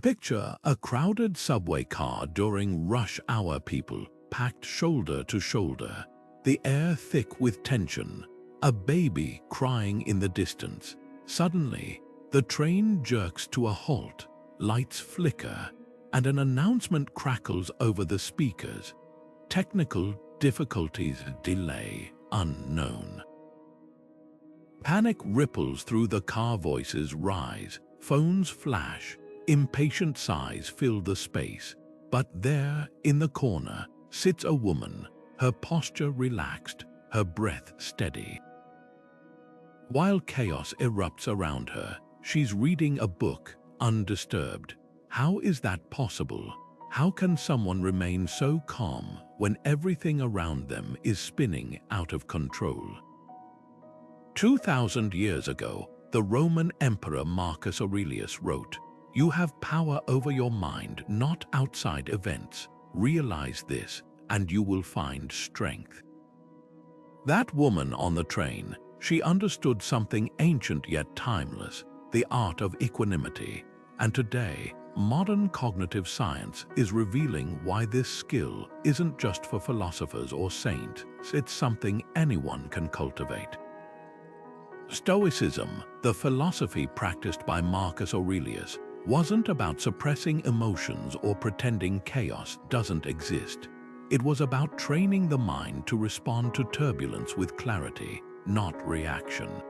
Picture a crowded subway car during rush hour, people packed shoulder to shoulder, the air thick with tension, a baby crying in the distance. Suddenly, the train jerks to a halt, lights flicker, and an announcement crackles over the speakers. Technical difficulties, delay, unknown. Panic ripples through the car, voices rise, phones flash, impatient sighs fill the space. But there, in the corner, sits a woman, her posture relaxed, her breath steady. While chaos erupts around her, she's reading a book, undisturbed. How is that possible? How can someone remain so calm when everything around them is spinning out of control? 2,000 years ago, the Roman Emperor Marcus Aurelius wrote, "You have power over your mind, not outside events. Realize this, and you will find strength." That woman on the train, she understood something ancient yet timeless, the art of equanimity. And today, modern cognitive science is revealing why this skill isn't just for philosophers or saints, it's something anyone can cultivate. Stoicism, the philosophy practiced by Marcus Aurelius, wasn't about suppressing emotions or pretending chaos doesn't exist. It was about training the mind to respond to turbulence with clarity, not reaction.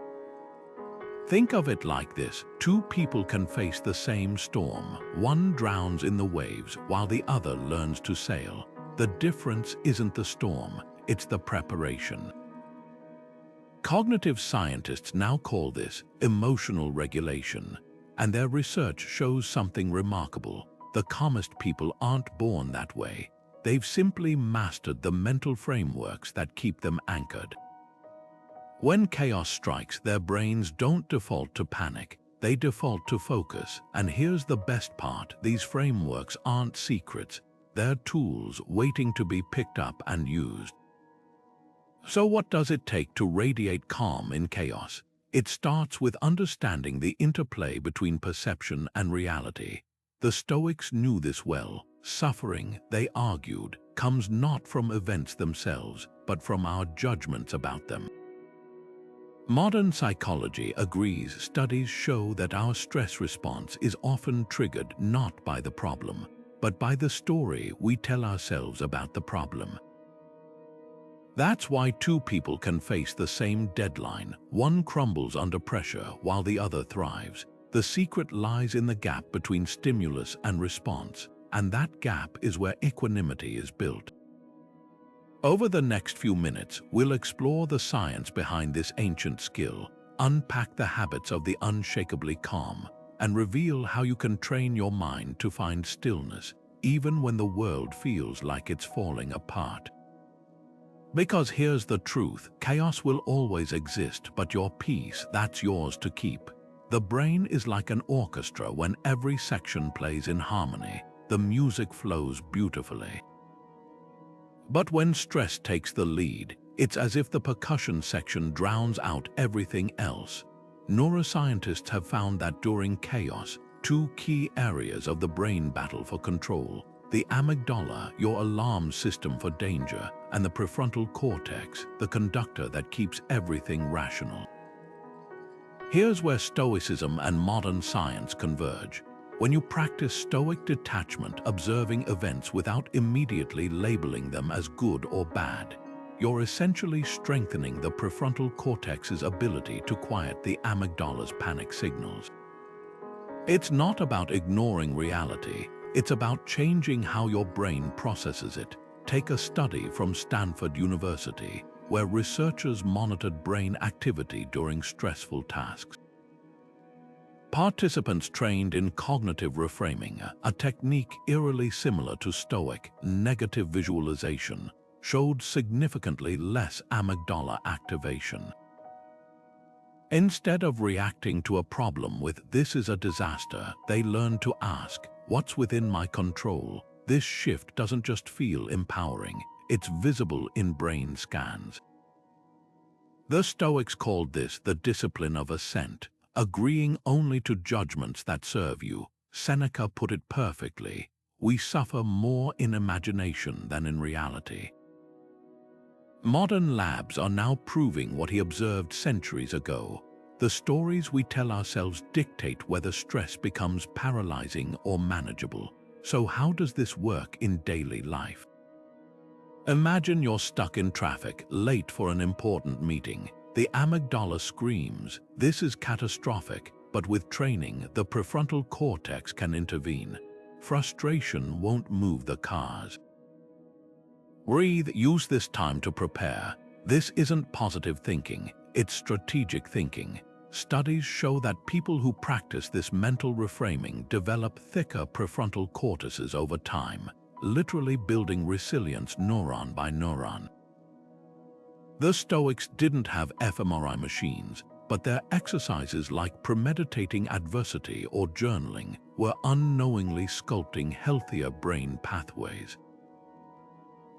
Think of it like this: two people can face the same storm. One drowns in the waves while the other learns to sail. The difference isn't the storm, it's the preparation. Cognitive scientists now call this emotional regulation, and their research shows something remarkable. The calmest people aren't born that way. They've simply mastered the mental frameworks that keep them anchored. When chaos strikes, their brains don't default to panic, they default to focus. And here's the best part: these frameworks aren't secrets, they're tools waiting to be picked up and used. So what does it take to radiate calm in chaos? It starts with understanding the interplay between perception and reality. The Stoics knew this well. Suffering, they argued, comes not from events themselves, but from our judgments about them. Modern psychology agrees. Studies show that our stress response is often triggered not by the problem, but by the story we tell ourselves about the problem. That's why two people can face the same deadline. One crumbles under pressure while the other thrives. The secret lies in the gap between stimulus and response, and that gap is where equanimity is built. Over the next few minutes, we'll explore the science behind this ancient skill, unpack the habits of the unshakably calm, and reveal how you can train your mind to find stillness, even when the world feels like it's falling apart. Because here's the truth: chaos will always exist, but your peace, that's yours to keep. The brain is like an orchestra. When every section plays in harmony, the music flows beautifully. But when stress takes the lead, it's as if the percussion section drowns out everything else. Neuroscientists have found that during chaos, two key areas of the brain battle for control: the amygdala, your alarm system for danger, and the prefrontal cortex, the conductor that keeps everything rational. Here's where Stoicism and modern science converge. When you practice Stoic detachment, observing events without immediately labeling them as good or bad, you're essentially strengthening the prefrontal cortex's ability to quiet the amygdala's panic signals. It's not about ignoring reality, it's about changing how your brain processes it. Take a study from Stanford University, where researchers monitored brain activity during stressful tasks. Participants trained in cognitive reframing, a technique eerily similar to Stoic negative visualization, showed significantly less amygdala activation. Instead of reacting to a problem with "this is a disaster," they learned to ask, "What's within my control?" This shift doesn't just feel empowering, it's visible in brain scans. The Stoics called this the discipline of assent, agreeing only to judgments that serve you. Seneca put it perfectly: we suffer more in imagination than in reality. Modern labs are now proving what he observed centuries ago. The stories we tell ourselves dictate whether stress becomes paralyzing or manageable. So how does this work in daily life? Imagine you're stuck in traffic, late for an important meeting. The amygdala screams, "This is catastrophic," but with training, the prefrontal cortex can intervene. Frustration won't move the cars. Breathe, use this time to prepare. This isn't positive thinking, it's strategic thinking. Studies show that people who practice this mental reframing develop thicker prefrontal cortices over time, literally building resilience neuron by neuron. The Stoics didn't have fMRI machines, but their exercises like premeditating adversity or journaling were unknowingly sculpting healthier brain pathways.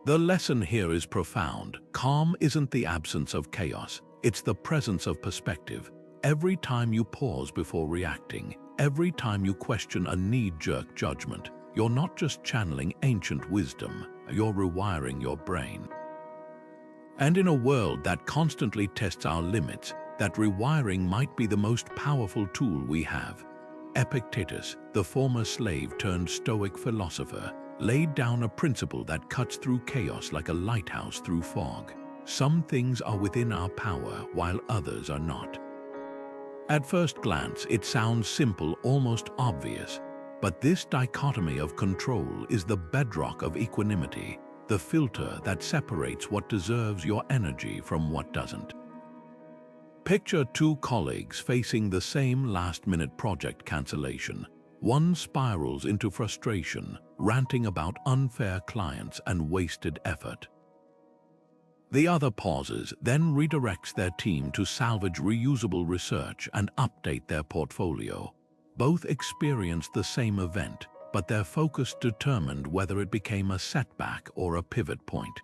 The lesson here is profound. Calm isn't the absence of chaos, it's the presence of perspective. Every time you pause before reacting, every time you question a knee-jerk judgment, you're not just channeling ancient wisdom, you're rewiring your brain. And in a world that constantly tests our limits, that rewiring might be the most powerful tool we have. Epictetus, the former slave turned Stoic philosopher, laid down a principle that cuts through chaos like a lighthouse through fog. Some things are within our power while others are not. At first glance, it sounds simple, almost obvious, but this dichotomy of control is the bedrock of equanimity, the filter that separates what deserves your energy from what doesn't. Picture two colleagues facing the same last-minute project cancellation. One spirals into frustration, ranting about unfair clients and wasted effort. The other pauses, then redirects their team to salvage reusable research and update their portfolio. Both experienced the same event, but their focus determined whether it became a setback or a pivot point.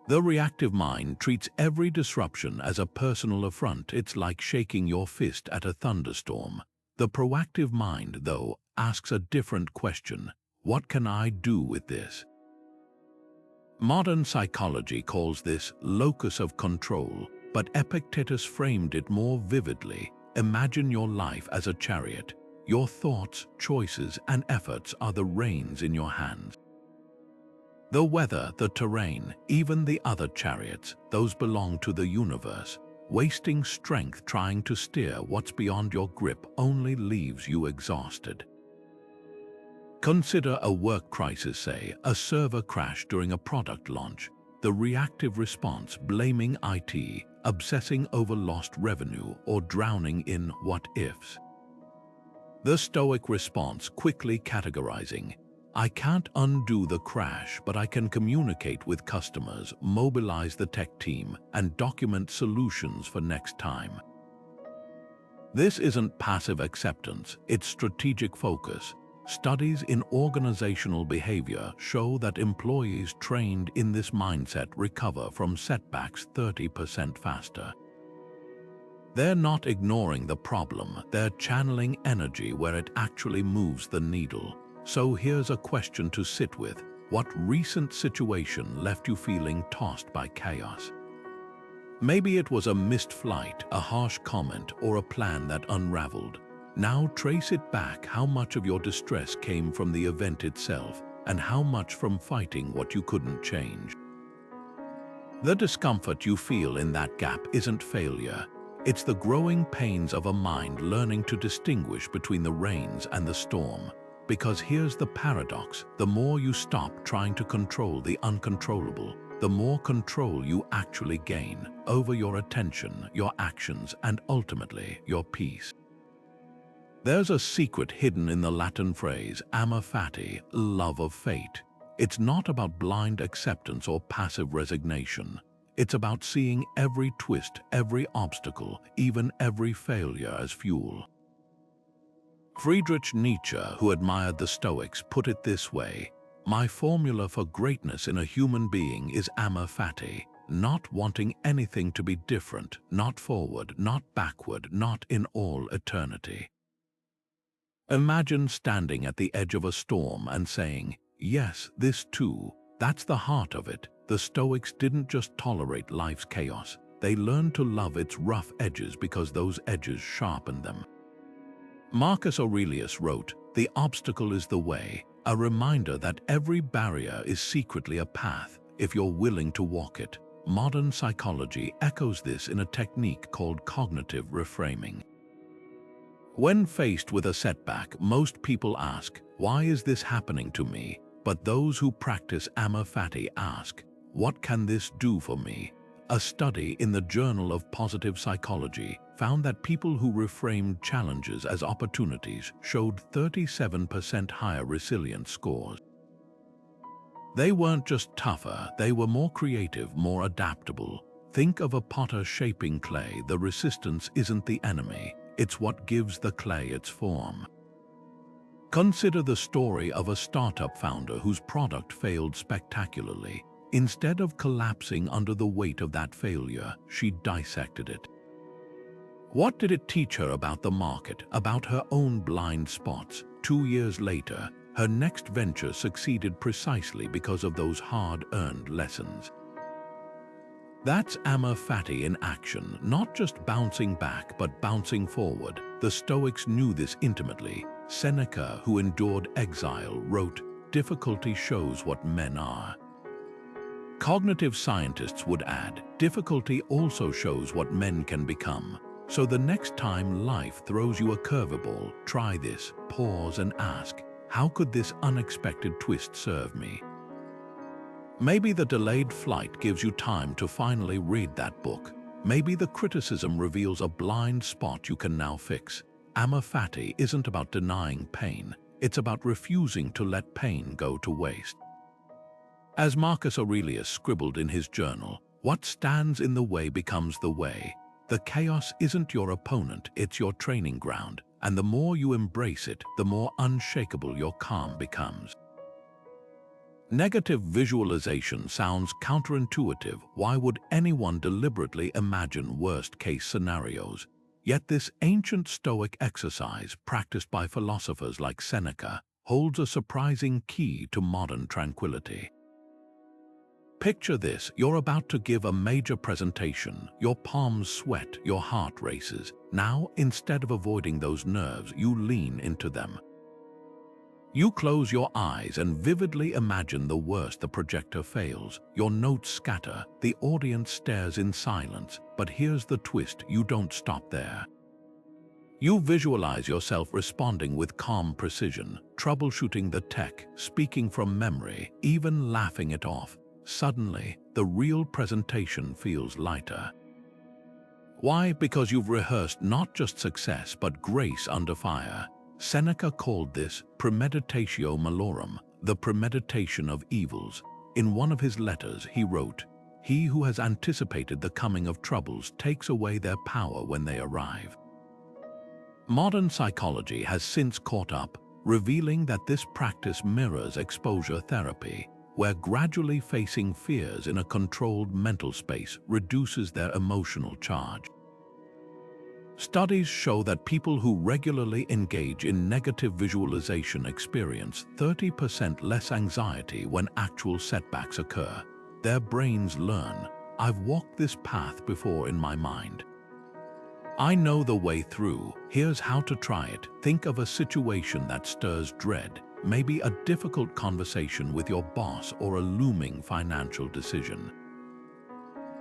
The reactive mind treats every disruption as a personal affront. It's like shaking your fist at a thunderstorm. The proactive mind, though, asks a different question: what can I do with this? Modern psychology calls this locus of control, but Epictetus framed it more vividly. Imagine your life as a chariot. Your thoughts, choices, and efforts are the reins in your hands. The weather, the terrain, even the other chariots, those belong to the universe. Wasting strength trying to steer what's beyond your grip only leaves you exhausted. Consider a work crisis, say, a server crash during a product launch. The reactive response, blaming IT, obsessing over lost revenue, or drowning in what-ifs. The Stoic response, quickly categorizing: I can't undo the crash, but I can communicate with customers, mobilize the tech team, and document solutions for next time. This isn't passive acceptance, it's strategic focus. Studies in organizational behavior show that employees trained in this mindset recover from setbacks 30% faster. They're not ignoring the problem, they're channeling energy where it actually moves the needle. So here's a question to sit with. What recent situation left you feeling tossed by chaos? Maybe it was a missed flight, a harsh comment, or a plan that unraveled. Now trace it back. How much of your distress came from the event itself, and how much from fighting what you couldn't change? The discomfort you feel in that gap isn't failure. It's the growing pains of a mind learning to distinguish between the rains and the storm. Because here's the paradox: the more you stop trying to control the uncontrollable, the more control you actually gain over your attention, your actions, and ultimately your peace. There's a secret hidden in the Latin phrase amor fati, love of fate. It's not about blind acceptance or passive resignation. It's about seeing every twist, every obstacle, even every failure as fuel. Friedrich Nietzsche, who admired the Stoics, put it this way: my formula for greatness in a human being is amor fati, not wanting anything to be different, not forward, not backward, not in all eternity. Imagine standing at the edge of a storm and saying, "Yes, this too." That's the heart of it. The Stoics didn't just tolerate life's chaos. They learned to love its rough edges because those edges sharpened them. Marcus Aurelius wrote, "The obstacle is the way," a reminder that every barrier is secretly a path if you're willing to walk it. Modern psychology echoes this in a technique called cognitive reframing. When faced with a setback, most people ask, "Why is this happening to me?" But those who practice amor fati ask, "What can this do for me?" A study in the Journal of Positive Psychology found that people who reframed challenges as opportunities showed 37% higher resilience scores. They weren't just tougher, they were more creative, more adaptable. Think of a potter shaping clay. The resistance isn't the enemy, it's what gives the clay its form. Consider the story of a startup founder whose product failed spectacularly. Instead of collapsing under the weight of that failure, she dissected it. What did it teach her about the market, about her own blind spots? 2 years later, her next venture succeeded precisely because of those hard-earned lessons. That's amor fati in action, not just bouncing back but bouncing forward. The Stoics knew this intimately. Seneca, who endured exile, wrote, "Difficulty shows what men are." Cognitive scientists would add, difficulty also shows what men can become. So the next time life throws you a curveball, try this, pause and ask, how could this unexpected twist serve me? Maybe the delayed flight gives you time to finally read that book. Maybe the criticism reveals a blind spot you can now fix. Amor fati isn't about denying pain, it's about refusing to let pain go to waste. As Marcus Aurelius scribbled in his journal, what stands in the way becomes the way. The chaos isn't your opponent, it's your training ground, and the more you embrace it, the more unshakable your calm becomes. Negative visualization sounds counterintuitive. Why would anyone deliberately imagine worst-case scenarios? Yet this ancient Stoic exercise, practiced by philosophers like Seneca, holds a surprising key to modern tranquility. Picture this, you're about to give a major presentation. Your palms sweat, your heart races. Now, instead of avoiding those nerves, you lean into them. You close your eyes and vividly imagine the worst. The projector fails, your notes scatter, the audience stares in silence. But here's the twist, you don't stop there. You visualize yourself responding with calm precision, troubleshooting the tech, speaking from memory, even laughing it off. Suddenly, the real presentation feels lighter. Why? Because you've rehearsed not just success but grace under fire. Seneca called this premeditatio malorum, the premeditation of evils. In one of his letters, he wrote, "He who has anticipated the coming of troubles takes away their power when they arrive." Modern psychology has since caught up, revealing that this practice mirrors exposure therapy, where gradually facing fears in a controlled mental space reduces their emotional charge. Studies show that people who regularly engage in negative visualization experience 30% less anxiety when actual setbacks occur. Their brains learn, "I've walked this path before in my mind. I know the way through, here's how to try it." Think of a situation that stirs dread, maybe a difficult conversation with your boss or a looming financial decision.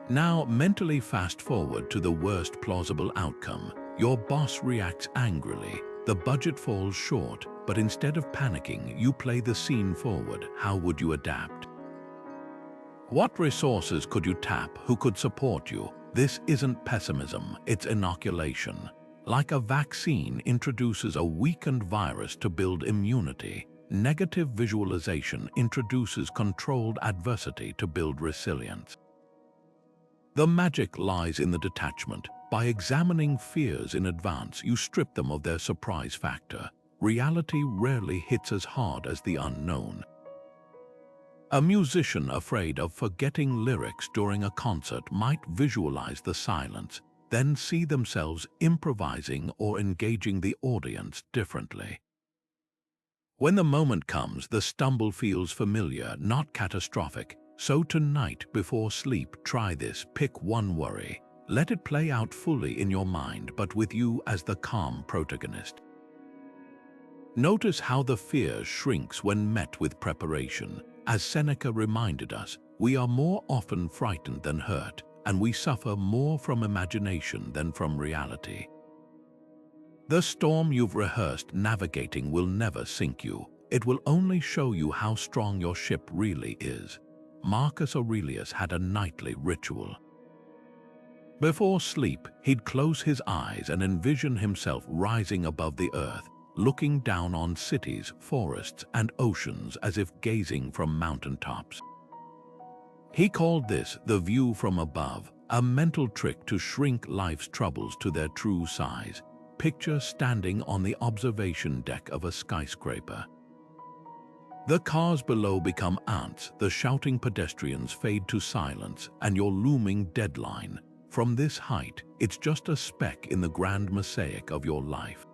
Now, mentally fast forward to the worst plausible outcome. Your boss reacts angrily, the budget falls short, but instead of panicking, you play the scene forward. How would you adapt? What resources could you tap? Who could support you? This isn't pessimism, it's inoculation. Like a vaccine introduces a weakened virus to build immunity, negative visualization introduces controlled adversity to build resilience. The magic lies in the detachment. By examining fears in advance, you strip them of their surprise factor. Reality rarely hits as hard as the unknown. A musician afraid of forgetting lyrics during a concert might visualize the silence, then see themselves improvising or engaging the audience differently. When the moment comes, the stumble feels familiar, not catastrophic. So tonight, before sleep, try this. Pick one worry. Let it play out fully in your mind, but with you as the calm protagonist. Notice how the fear shrinks when met with preparation. As Seneca reminded us, we are more often frightened than hurt, and we suffer more from imagination than from reality. The storm you've rehearsed navigating will never sink you. It will only show you how strong your ship really is. Marcus Aurelius had a nightly ritual. Before sleep, he'd close his eyes and envision himself rising above the earth, looking down on cities, forests, and oceans as if gazing from mountaintops. He called this the view from above, a mental trick to shrink life's troubles to their true size. Picture standing on the observation deck of a skyscraper. The cars below become ants, the shouting pedestrians fade to silence, and your looming deadline. From this height, it's just a speck in the grand mosaic of your life.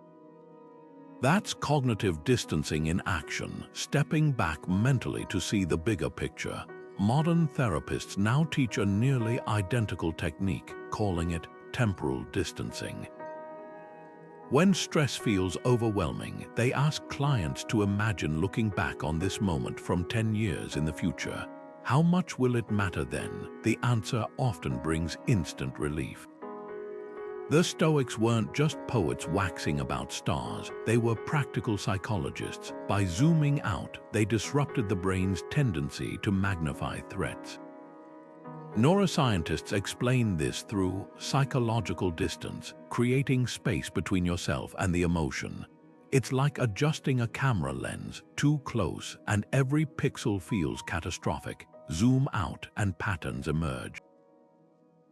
That's cognitive distancing in action, stepping back mentally to see the bigger picture. Modern therapists now teach a nearly identical technique, calling it temporal distancing. When stress feels overwhelming, they ask clients to imagine looking back on this moment from 10 years in the future. How much will it matter then? The answer often brings instant relief. The Stoics weren't just poets waxing about stars, they were practical psychologists. By zooming out, they disrupted the brain's tendency to magnify threats. Neuroscientists explain this through psychological distance, creating space between yourself and the emotion. It's like adjusting a camera lens. Too close, and every pixel feels catastrophic. Zoom out, and patterns emerge.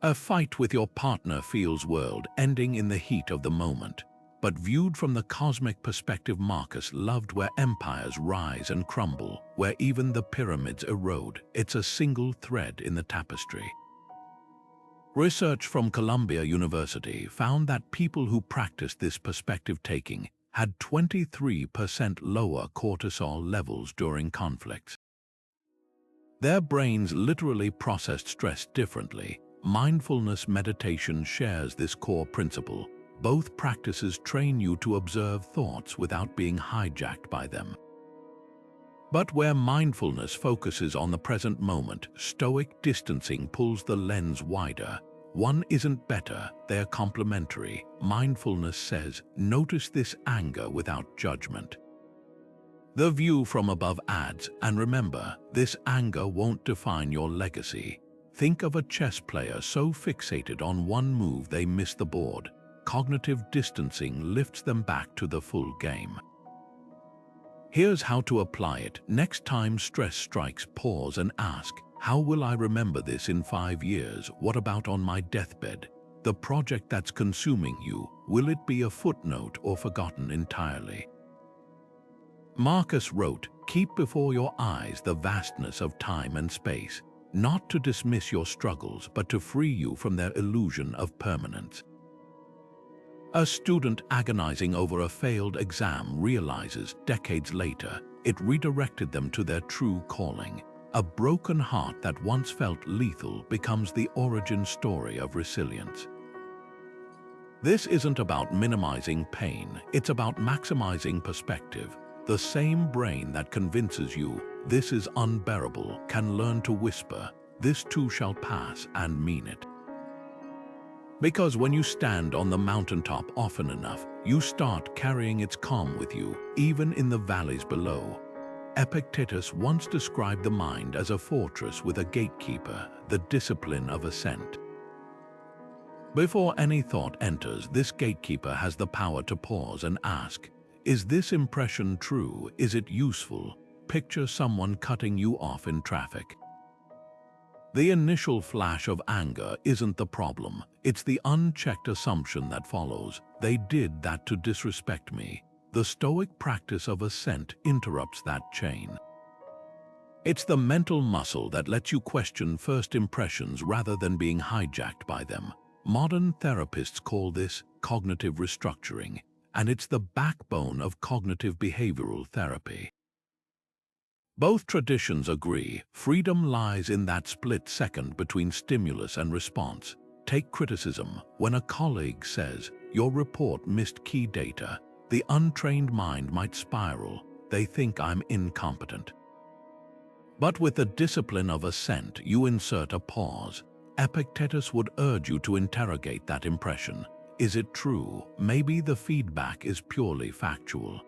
A fight with your partner feels world-ending in the heat of the moment. But viewed from the cosmic perspective, Marcus loved where empires rise and crumble, where even the pyramids erode. It's a single thread in the tapestry. Research from Columbia University found that people who practiced this perspective-taking had 23% lower cortisol levels during conflicts. Their brains literally processed stress differently. Mindfulness meditation shares this core principle. Both practices train you to observe thoughts without being hijacked by them. But where mindfulness focuses on the present moment, Stoic distancing pulls the lens wider. One isn't better, they're complementary. Mindfulness says, notice this anger without judgment. The view from above adds, and remember, this anger won't define your legacy. Think of a chess player so fixated on one move they miss the board. Cognitive distancing lifts them back to the full game. Here's how to apply it. Next time stress strikes, pause and ask, how will I remember this in 5 years? What about on my deathbed? The project that's consuming you, will it be a footnote or forgotten entirely? Marcus wrote, keep before your eyes the vastness of time and space, not to dismiss your struggles, but to free you from their illusion of permanence. A student agonizing over a failed exam realizes, decades later, it redirected them to their true calling. A broken heart that once felt lethal becomes the origin story of resilience. This isn't about minimizing pain, it's about maximizing perspective. The same brain that convinces you, this is unbearable, can learn to whisper, this too shall pass, and mean it. Because when you stand on the mountaintop often enough, you start carrying its calm with you, even in the valleys below. Epictetus once described the mind as a fortress with a gatekeeper, the discipline of assent. Before any thought enters, this gatekeeper has the power to pause and ask, is this impression true? Is it useful? Picture someone cutting you off in traffic. The initial flash of anger isn't the problem, it's the unchecked assumption that follows. They did that to disrespect me. The Stoic practice of assent interrupts that chain. It's the mental muscle that lets you question first impressions rather than being hijacked by them. Modern therapists call this cognitive restructuring, and it's the backbone of cognitive behavioral therapy. Both traditions agree freedom lies in that split second between stimulus and response. Take criticism. When a colleague says, "Your report missed key data," the untrained mind might spiral. They think I'm incompetent. But with the discipline of assent, you insert a pause. Epictetus would urge you to interrogate that impression. Is it true? Maybe the feedback is purely factual.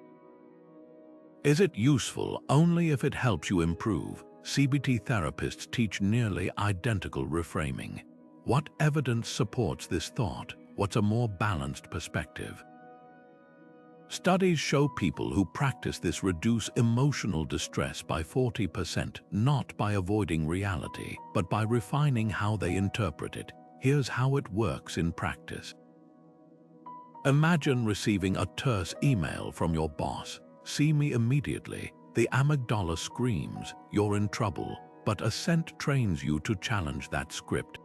Is it useful? Only if it helps you improve. CBT therapists teach nearly identical reframing. What evidence supports this thought? What's a more balanced perspective? Studies show people who practice this reduce emotional distress by 40%, not by avoiding reality, but by refining how they interpret it. Here's how it works in practice. Imagine receiving a terse email from your boss. "See me immediately." The amygdala screams, "You're in trouble," but assent trains you to challenge that script.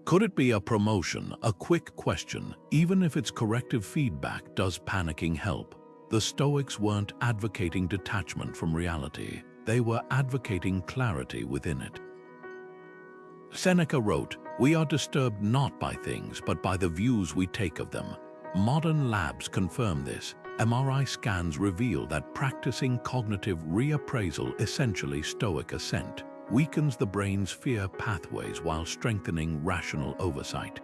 Could it be a promotion, a quick question? Even if it's corrective feedback, does panicking help? The Stoics weren't advocating detachment from reality. They were advocating clarity within it. Seneca wrote, "We are disturbed not by things, but by the views we take of them." Modern labs confirm this. MRI scans reveal that practicing cognitive reappraisal, essentially Stoic assent, weakens the brain's fear pathways while strengthening rational oversight.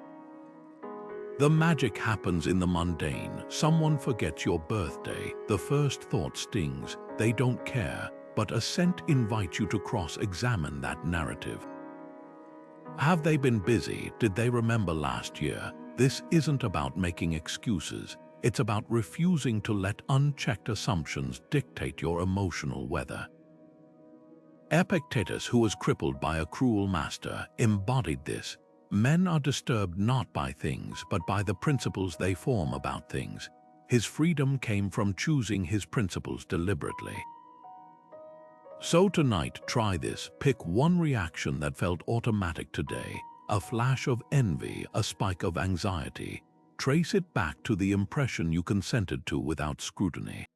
The magic happens in the mundane. Someone forgets your birthday. The first thought stings. They don't care. But assent invites you to cross-examine that narrative. Have they been busy? Did they remember last year? This isn't about making excuses. It's about refusing to let unchecked assumptions dictate your emotional weather. Epictetus, who was crippled by a cruel master, embodied this. Men are disturbed not by things, but by the principles they form about things. His freedom came from choosing his principles deliberately. So tonight, try this. Pick one reaction that felt automatic today. A flash of envy, a spike of anxiety. Trace it back to the impression you consented to without scrutiny.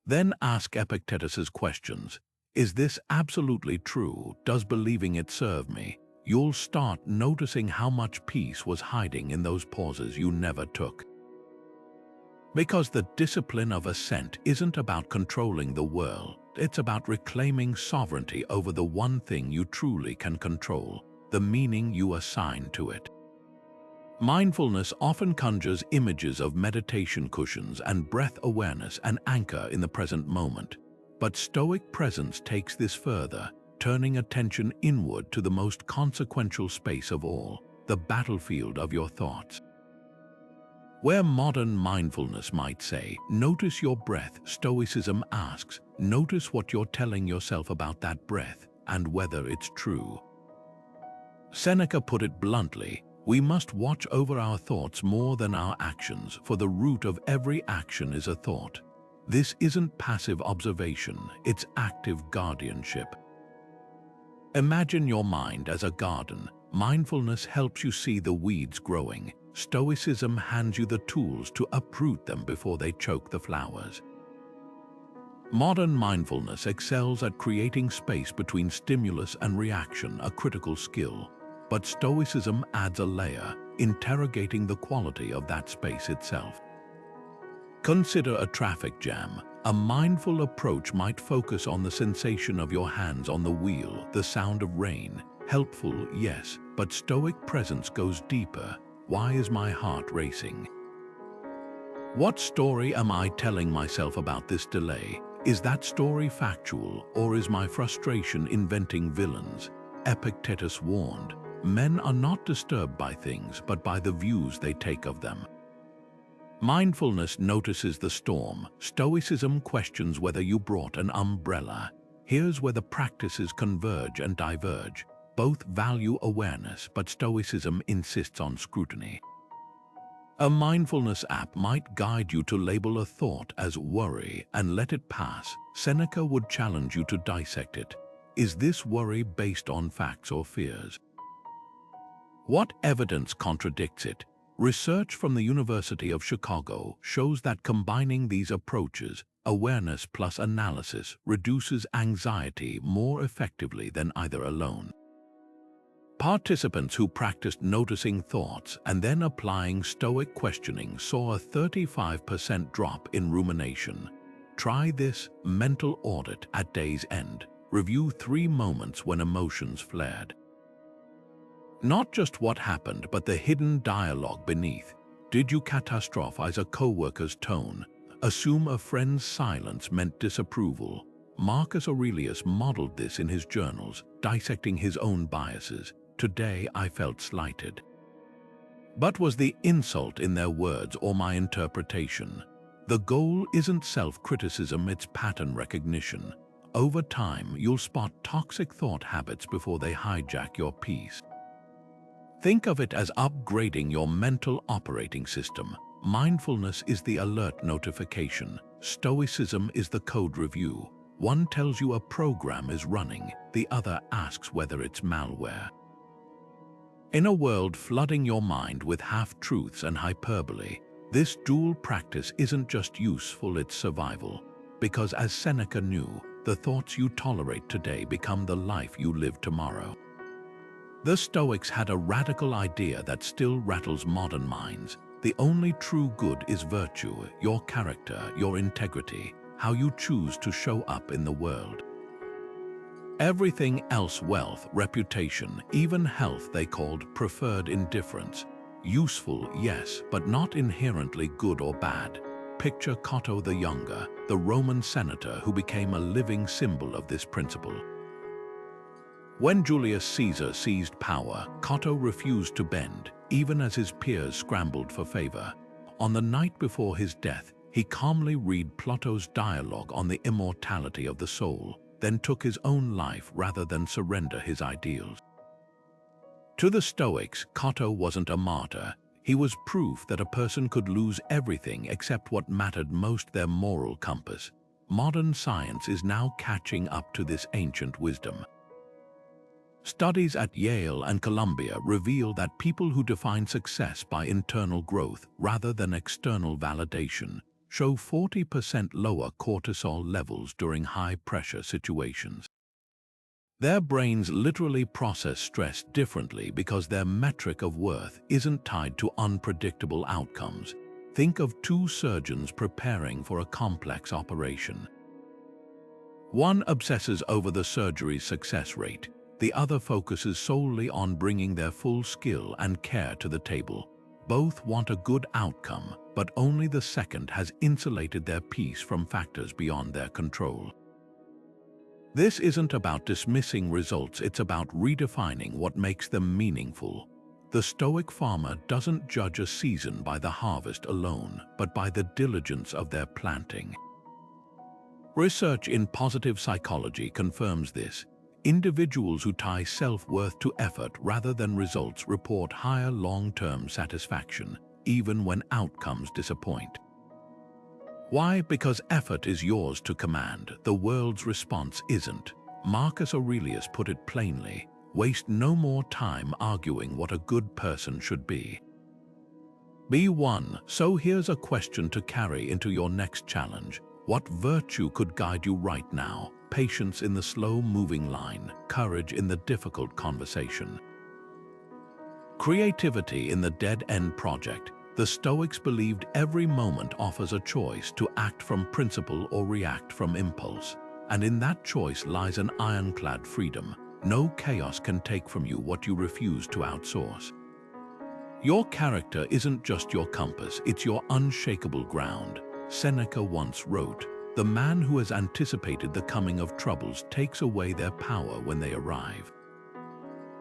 Then ask Epictetus's questions. Is this absolutely true? Does believing it serve me? You'll start noticing how much peace was hiding in those pauses you never took. Because the discipline of assent isn't about controlling the world. It's about reclaiming sovereignty over the one thing you truly can control, the meaning you assign to it. Mindfulness often conjures images of meditation cushions and breath awareness, an anchor in the present moment. But Stoic presence takes this further, turning attention inward to the most consequential space of all, the battlefield of your thoughts. Where modern mindfulness might say, "Notice your breath," Stoicism asks, "Notice what you're telling yourself about that breath and whether it's true." Seneca put it bluntly, "We must watch over our thoughts more than our actions, for the root of every action is a thought." This isn't passive observation, it's active guardianship. Imagine your mind as a garden. Mindfulness helps you see the weeds growing. Stoicism hands you the tools to uproot them before they choke the flowers. Modern mindfulness excels at creating space between stimulus and reaction, a critical skill. But Stoicism adds a layer, interrogating the quality of that space itself. Consider a traffic jam. A mindful approach might focus on the sensation of your hands on the wheel, the sound of rain. Helpful, yes, but Stoic presence goes deeper. Why is my heart racing? What story am I telling myself about this delay? Is that story factual, or is my frustration inventing villains? Epictetus warned, men are not disturbed by things, but by the views they take of them. Mindfulness notices the storm. Stoicism questions whether you brought an umbrella. Here's where the practices converge and diverge. Both value awareness, but Stoicism insists on scrutiny. A mindfulness app might guide you to label a thought as worry and let it pass. Seneca would challenge you to dissect it. Is this worry based on facts or fears? What evidence contradicts it? Research from the University of Chicago shows that combining these approaches, awareness plus analysis, reduces anxiety more effectively than either alone. Participants who practiced noticing thoughts and then applying Stoic questioning saw a 35% drop in rumination. Try this mental audit at day's end. Review 3 moments when emotions flared. Not just what happened, but the hidden dialogue beneath. Did you catastrophize a coworker's tone? Assume a friend's silence meant disapproval? Marcus Aurelius modeled this in his journals, dissecting his own biases. Today I felt slighted. But was the insult in their words or my interpretation? The goal isn't self-criticism, it's pattern recognition. Over time, you'll spot toxic thought habits before they hijack your peace. Think of it as upgrading your mental operating system. Mindfulness is the alert notification. Stoicism is the code review. One tells you a program is running, the other asks whether it's malware. In a world flooding your mind with half-truths and hyperbole, this dual practice isn't just useful, it's survival. Because as Seneca knew, the thoughts you tolerate today become the life you live tomorrow. The Stoics had a radical idea that still rattles modern minds. The only true good is virtue, your character, your integrity, how you choose to show up in the world. Everything else, wealth, reputation, even health, they called preferred indifference. Useful, yes, but not inherently good or bad. Picture Cato the Younger, the Roman senator who became a living symbol of this principle. When Julius Caesar seized power, Cato refused to bend, even as his peers scrambled for favor. On the night before his death, he calmly read Plato's dialogue on the immortality of the soul, then took his own life rather than surrender his ideals. To the Stoics, Cato wasn't a martyr. He was proof that a person could lose everything except what mattered most, their moral compass. Modern science is now catching up to this ancient wisdom. Studies at Yale and Columbia reveal that people who define success by internal growth rather than external validation show 40% lower cortisol levels during high-pressure situations. Their brains literally process stress differently because their metric of worth isn't tied to unpredictable outcomes. Think of 2 surgeons preparing for a complex operation. One obsesses over the surgery's success rate. The other focuses solely on bringing their full skill and care to the table. Both want a good outcome, but only the second has insulated their peace from factors beyond their control. This isn't about dismissing results, it's about redefining what makes them meaningful. The Stoic farmer doesn't judge a season by the harvest alone, but by the diligence of their planting. Research in positive psychology confirms this. Individuals who tie self-worth to effort rather than results report higher long-term satisfaction, even when outcomes disappoint. Why? Because effort is yours to command, the world's response isn't. Marcus Aurelius put it plainly, waste no more time arguing what a good person should be. Be one. So here's a question to carry into your next challenge. What virtue could guide you right now? Patience in the slow-moving line, courage in the difficult conversation. Creativity in the dead-end project. The Stoics believed every moment offers a choice to act from principle or react from impulse. And in that choice lies an ironclad freedom. No chaos can take from you what you refuse to outsource. Your character isn't just your compass, it's your unshakable ground. Seneca once wrote, "The man who has anticipated the coming of troubles takes away their power when they arrive."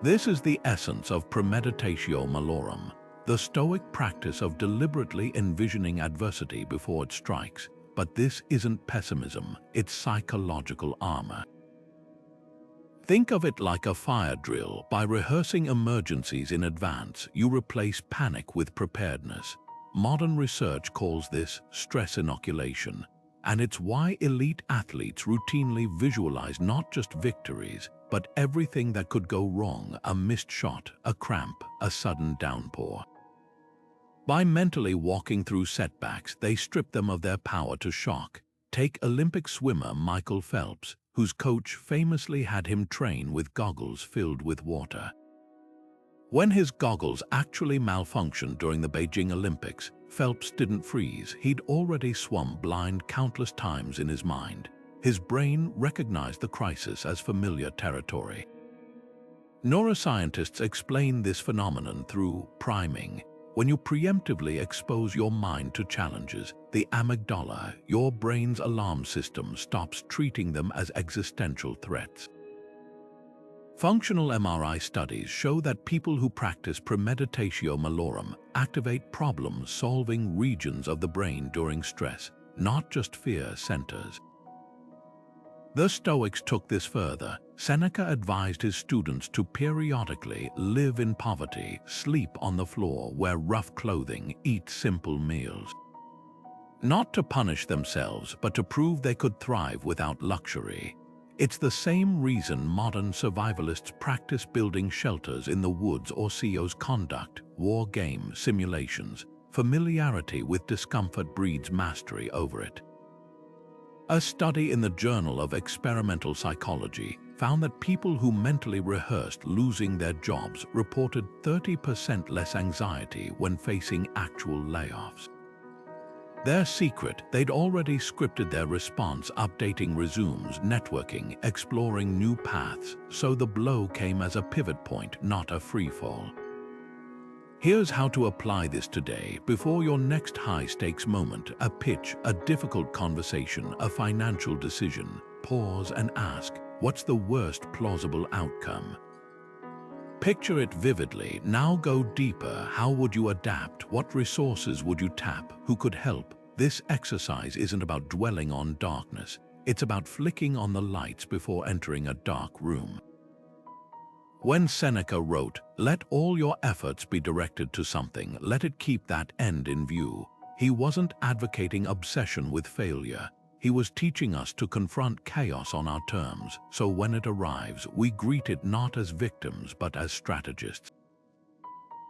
This is the essence of premeditatio malorum, the Stoic practice of deliberately envisioning adversity before it strikes. But this isn't pessimism, it's psychological armor. Think of it like a fire drill. By rehearsing emergencies in advance, you replace panic with preparedness. Modern research calls this stress inoculation, and it's why elite athletes routinely visualize not just victories, but everything that could go wrong: a missed shot, a cramp, a sudden downpour. By mentally walking through setbacks, they strip them of their power to shock. Take Olympic swimmer Michael Phelps, whose coach famously had him train with goggles filled with water. When his goggles actually malfunctioned during the Beijing Olympics, Phelps didn't freeze. He'd already swum blind countless times in his mind. His brain recognized the crisis as familiar territory. Neuroscientists explain this phenomenon through priming. When you preemptively expose your mind to challenges, the amygdala, your brain's alarm system, stops treating them as existential threats. Functional MRI studies show that people who practice premeditatio malorum activate problem-solving regions of the brain during stress, not just fear centers. The Stoics took this further. Seneca advised his students to periodically live in poverty, sleep on the floor, wear rough clothing, eat simple meals. Not to punish themselves, but to prove they could thrive without luxury. It's the same reason modern survivalists practice building shelters in the woods or CEOs conduct war game simulations. Familiarity with discomfort breeds mastery over it. A study in the Journal of Experimental Psychology found that people who mentally rehearsed losing their jobs reported 30% less anxiety when facing actual layoffs. Their secret: they'd already scripted their response, updating resumes, networking, exploring new paths, so the blow came as a pivot point, not a freefall. Here's how to apply this today. Before your next high-stakes moment, a pitch, a difficult conversation, a financial decision, pause and ask, what's the worst plausible outcome? Picture it vividly. Now go deeper. How would you adapt? What resources would you tap? Who could help? This exercise isn't about dwelling on darkness. It's about flicking on the lights before entering a dark room. When Seneca wrote, "Let all your efforts be directed to something, let it keep that end in view," he wasn't advocating obsession with failure. He was teaching us to confront chaos on our terms, so when it arrives, we greet it not as victims but as strategists.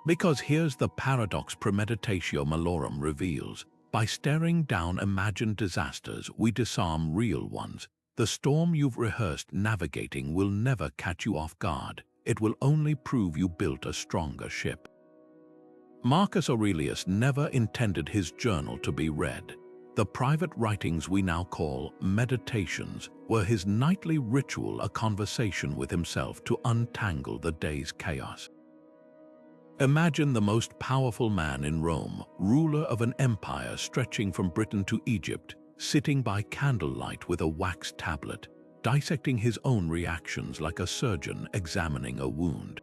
Because here's the paradox premeditatio malorum reveals: by staring down imagined disasters, we disarm real ones. The storm you've rehearsed navigating will never catch you off guard. It will only prove you built a stronger ship. Marcus Aurelius never intended his journal to be read. The private writings we now call meditations were his nightly ritual, a conversation with himself to untangle the day's chaos. Imagine the most powerful man in Rome, ruler of an empire stretching from Britain to Egypt, sitting by candlelight with a wax tablet, dissecting his own reactions like a surgeon examining a wound.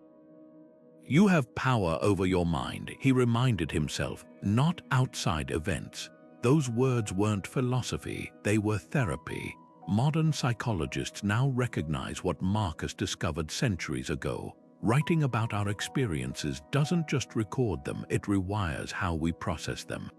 You have power over your mind, he reminded himself, not outside events. Those words weren't philosophy, they were therapy. Modern psychologists now recognize what Marcus discovered centuries ago. Writing about our experiences doesn't just record them, it rewires how we process them.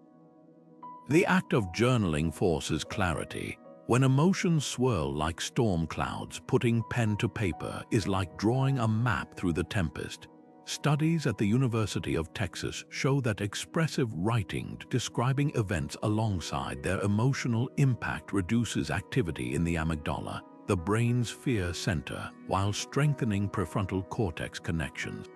The act of journaling forces clarity. When emotions swirl like storm clouds, putting pen to paper is like drawing a map through the tempest. Studies at the University of Texas show that expressive writing describing events alongside their emotional impact reduces activity in the amygdala, the brain's fear center, while strengthening prefrontal cortex connections.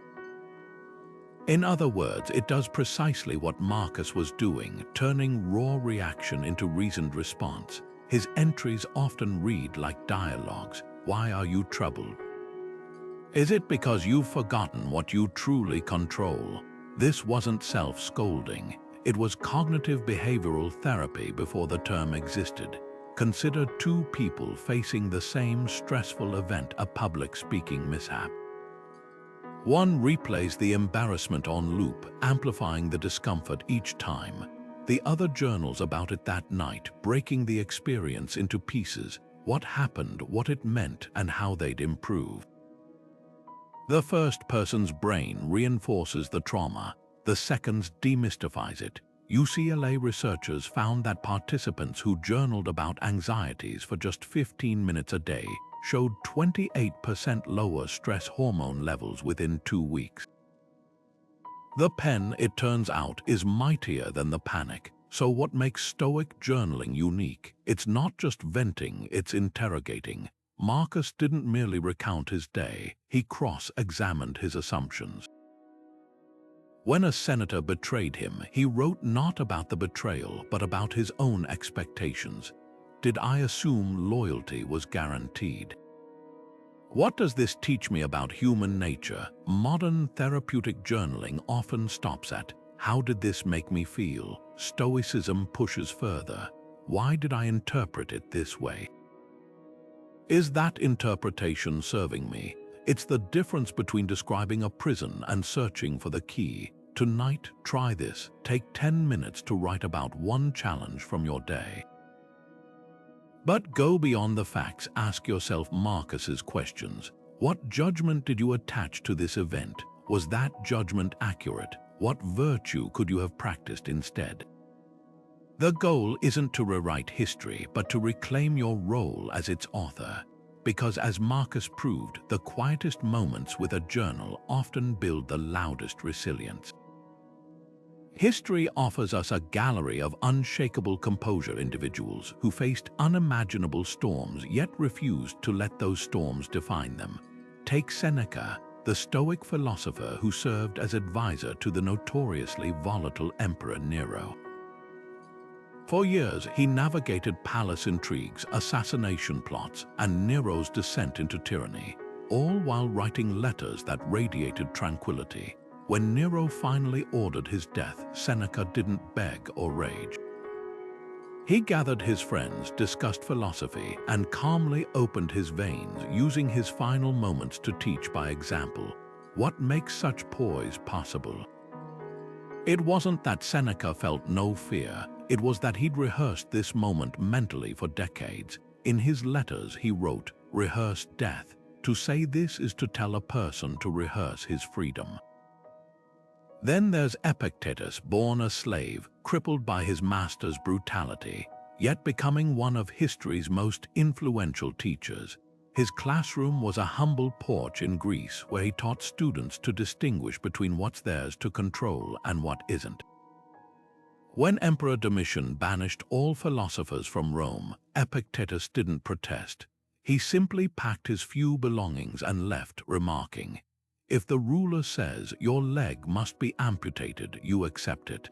In other words, it does precisely what Marcus was doing, turning raw reaction into reasoned response. His entries often read like dialogues. Why are you troubled? Is it because you've forgotten what you truly control? This wasn't self-scolding. It was cognitive behavioral therapy before the term existed. Consider two people facing the same stressful event, a public speaking mishap. One replays the embarrassment on loop, amplifying the discomfort each time. The other journals about it that night, breaking the experience into pieces: what happened, what it meant, and how they'd improve. The first person's brain reinforces the trauma, the second's demystifies it. UCLA researchers found that participants who journaled about anxieties for just 15 minutes a day showed 28% lower stress hormone levels within 2 weeks. The pen, it turns out, is mightier than the panic. So what makes Stoic journaling unique? It's not just venting, it's interrogating. Marcus didn't merely recount his day, he cross-examined his assumptions. When a senator betrayed him, he wrote not about the betrayal, but about his own expectations. Did I assume loyalty was guaranteed? What does this teach me about human nature? Modern therapeutic journaling often stops at, how did this make me feel? Stoicism pushes further. Why did I interpret it this way? Is that interpretation serving me? It's the difference between describing a prison and searching for the key. Tonight, try this. Take 10 minutes to write about one challenge from your day. But go beyond the facts. Ask yourself Marcus's questions. What judgment did you attach to this event? Was that judgment accurate? What virtue could you have practiced instead? The goal isn't to rewrite history, but to reclaim your role as its author. Because as Marcus proved, the quietest moments with a journal often build the loudest resilience. History offers us a gallery of unshakable composure individuals who faced unimaginable storms yet refused to let those storms define them. Take Seneca, the Stoic philosopher who served as advisor to the notoriously volatile Emperor Nero. For years, he navigated palace intrigues, assassination plots, and Nero's descent into tyranny, all while writing letters that radiated tranquility. When Nero finally ordered his death, Seneca didn't beg or rage. He gathered his friends, discussed philosophy, and calmly opened his veins, using his final moments to teach by example. What makes such poise possible? It wasn't that Seneca felt no fear, it was that he'd rehearsed this moment mentally for decades. In his letters he wrote, "Rehearse death. To say this is to tell a person to rehearse his freedom." Then there's Epictetus, born a slave, crippled by his master's brutality, yet becoming one of history's most influential teachers. His classroom was a humble porch in Greece where he taught students to distinguish between what's theirs to control and what isn't. When Emperor Domitian banished all philosophers from Rome, Epictetus didn't protest. He simply packed his few belongings and left, remarking, "If the ruler says your leg must be amputated, you accept it.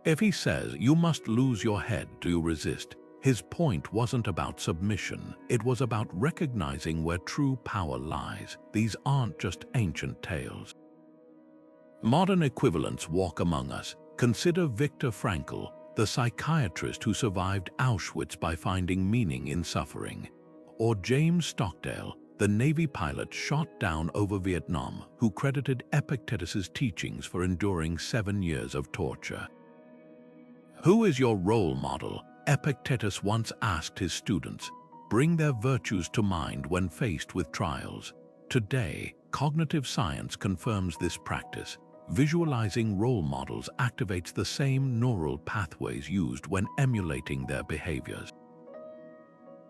If he says you must lose your head, do you resist?" His point wasn't about submission, it was about recognizing where true power lies. These aren't just ancient tales. Modern equivalents walk among us. Consider Viktor Frankl, the psychiatrist who survived Auschwitz by finding meaning in suffering. Or James Stockdale, the Navy pilot shot down over Vietnam, who credited Epictetus's teachings for enduring 7 years of torture. Who is your role model? Epictetus once asked his students, bring their virtues to mind when faced with trials. Today, cognitive science confirms this practice. Visualizing role models activates the same neural pathways used when emulating their behaviors.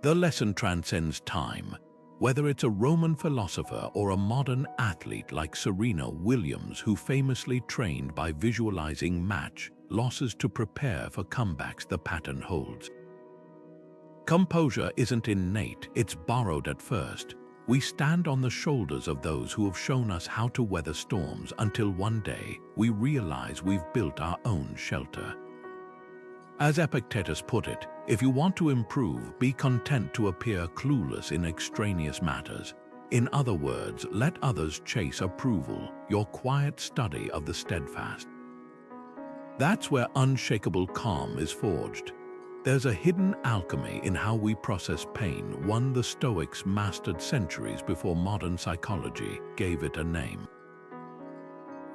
The lesson transcends time. Whether it's a Roman philosopher or a modern athlete like Serena Williams, who famously trained by visualizing match losses to prepare for comebacks, the pattern holds. Composure isn't innate, it's borrowed at first. We stand on the shoulders of those who have shown us how to weather storms until one day we realize we've built our own shelter. As Epictetus put it, if you want to improve, be content to appear clueless in extraneous matters. In other words, let others chase approval, your quiet study of the steadfast. That's where unshakable calm is forged. There's a hidden alchemy in how we process pain, one the Stoics mastered centuries before modern psychology gave it a name.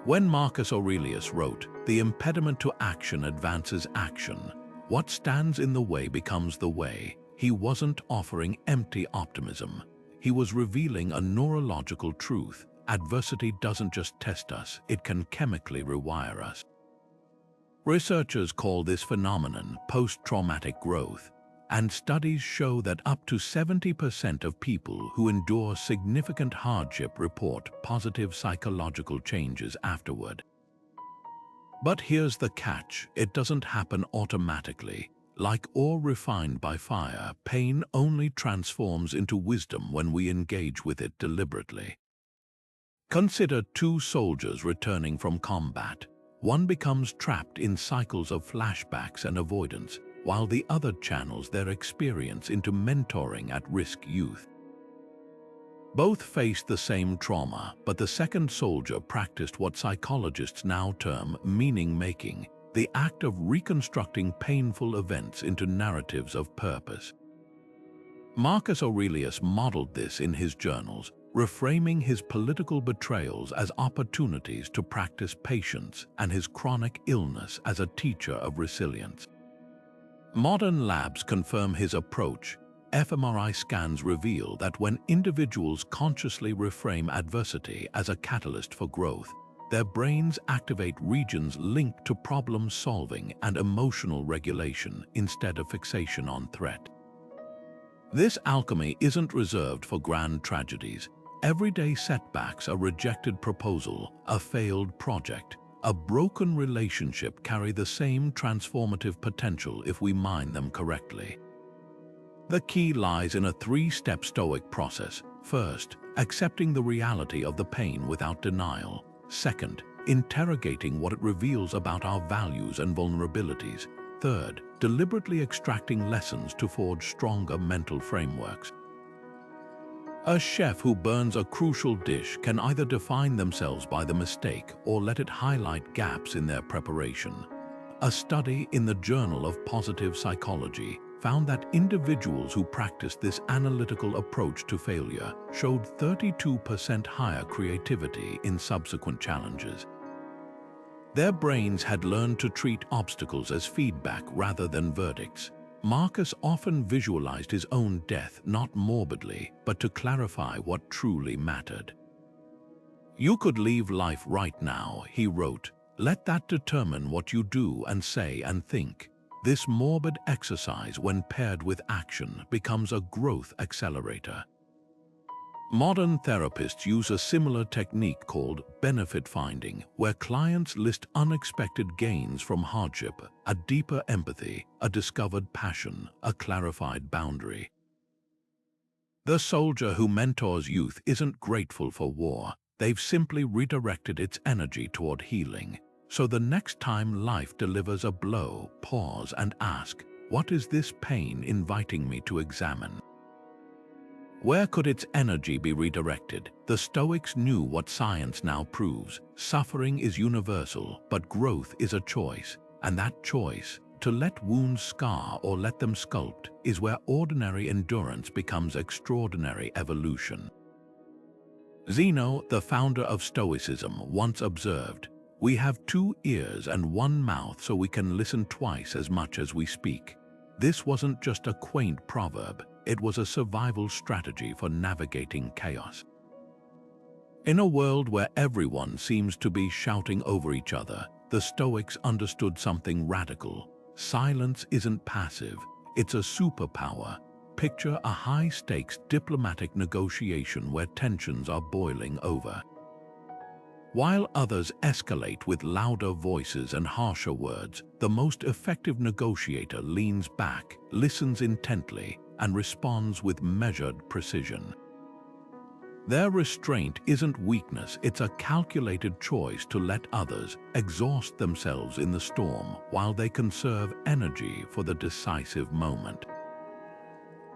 When Marcus Aurelius wrote, "The impediment to action advances action. What stands in the way becomes the way," he wasn't offering empty optimism. He was revealing a neurological truth. Adversity doesn't just test us, it can chemically rewire us. Researchers call this phenomenon post-traumatic growth, and studies show that up to 70% of people who endure significant hardship report positive psychological changes afterward. But here's the catch, it doesn't happen automatically. Like ore refined by fire, pain only transforms into wisdom when we engage with it deliberately. Consider two soldiers returning from combat. One becomes trapped in cycles of flashbacks and avoidance, while the other channels their experience into mentoring at-risk youth. Both faced the same trauma, but the second soldier practiced what psychologists now term meaning-making, the act of reconstructing painful events into narratives of purpose. Marcus Aurelius modeled this in his journals, reframing his political betrayals as opportunities to practice patience and his chronic illness as a teacher of resilience. Modern labs confirm his approach. fMRI scans reveal that when individuals consciously reframe adversity as a catalyst for growth, their brains activate regions linked to problem-solving and emotional regulation instead of fixation on threat. This alchemy isn't reserved for grand tragedies. Everyday setbacks, a rejected proposal, a failed project, a broken relationship carry the same transformative potential if we mine them correctly. The key lies in a three-step Stoic process. First, accepting the reality of the pain without denial. Second, interrogating what it reveals about our values and vulnerabilities. Third, deliberately extracting lessons to forge stronger mental frameworks. A chef who burns a crucial dish can either define themselves by the mistake or let it highlight gaps in their preparation. A study in the Journal of Positive Psychology found that individuals who practiced this analytical approach to failure showed 32% higher creativity in subsequent challenges. Their brains had learned to treat obstacles as feedback rather than verdicts. Marcus often visualized his own death not morbidly, but to clarify what truly mattered. "You could leave life right now," he wrote. "Let that determine what you do and say and think." This morbid exercise, when paired with action, becomes a growth accelerator. Modern therapists use a similar technique called benefit finding, where clients list unexpected gains from hardship, a deeper empathy, a discovered passion, a clarified boundary. The soldier who mentors youth isn't grateful for war. They've simply redirected its energy toward healing. So the next time life delivers a blow, pause and ask, what is this pain inviting me to examine? Where could its energy be redirected? The Stoics knew what science now proves. Suffering is universal, but growth is a choice. And that choice, to let wounds scar or let them sculpt, is where ordinary endurance becomes extraordinary evolution. Zeno, the founder of Stoicism, once observed, "We have 2 ears and 1 mouth so we can listen twice as much as we speak." This wasn't just a quaint proverb, it was a survival strategy for navigating chaos. In a world where everyone seems to be shouting over each other, the Stoics understood something radical. Silence isn't passive, it's a superpower. Picture a high-stakes diplomatic negotiation where tensions are boiling over. While others escalate with louder voices and harsher words, the most effective negotiator leans back, listens intently, and responds with measured precision. Their restraint isn't weakness, it's a calculated choice to let others exhaust themselves in the storm while they conserve energy for the decisive moment.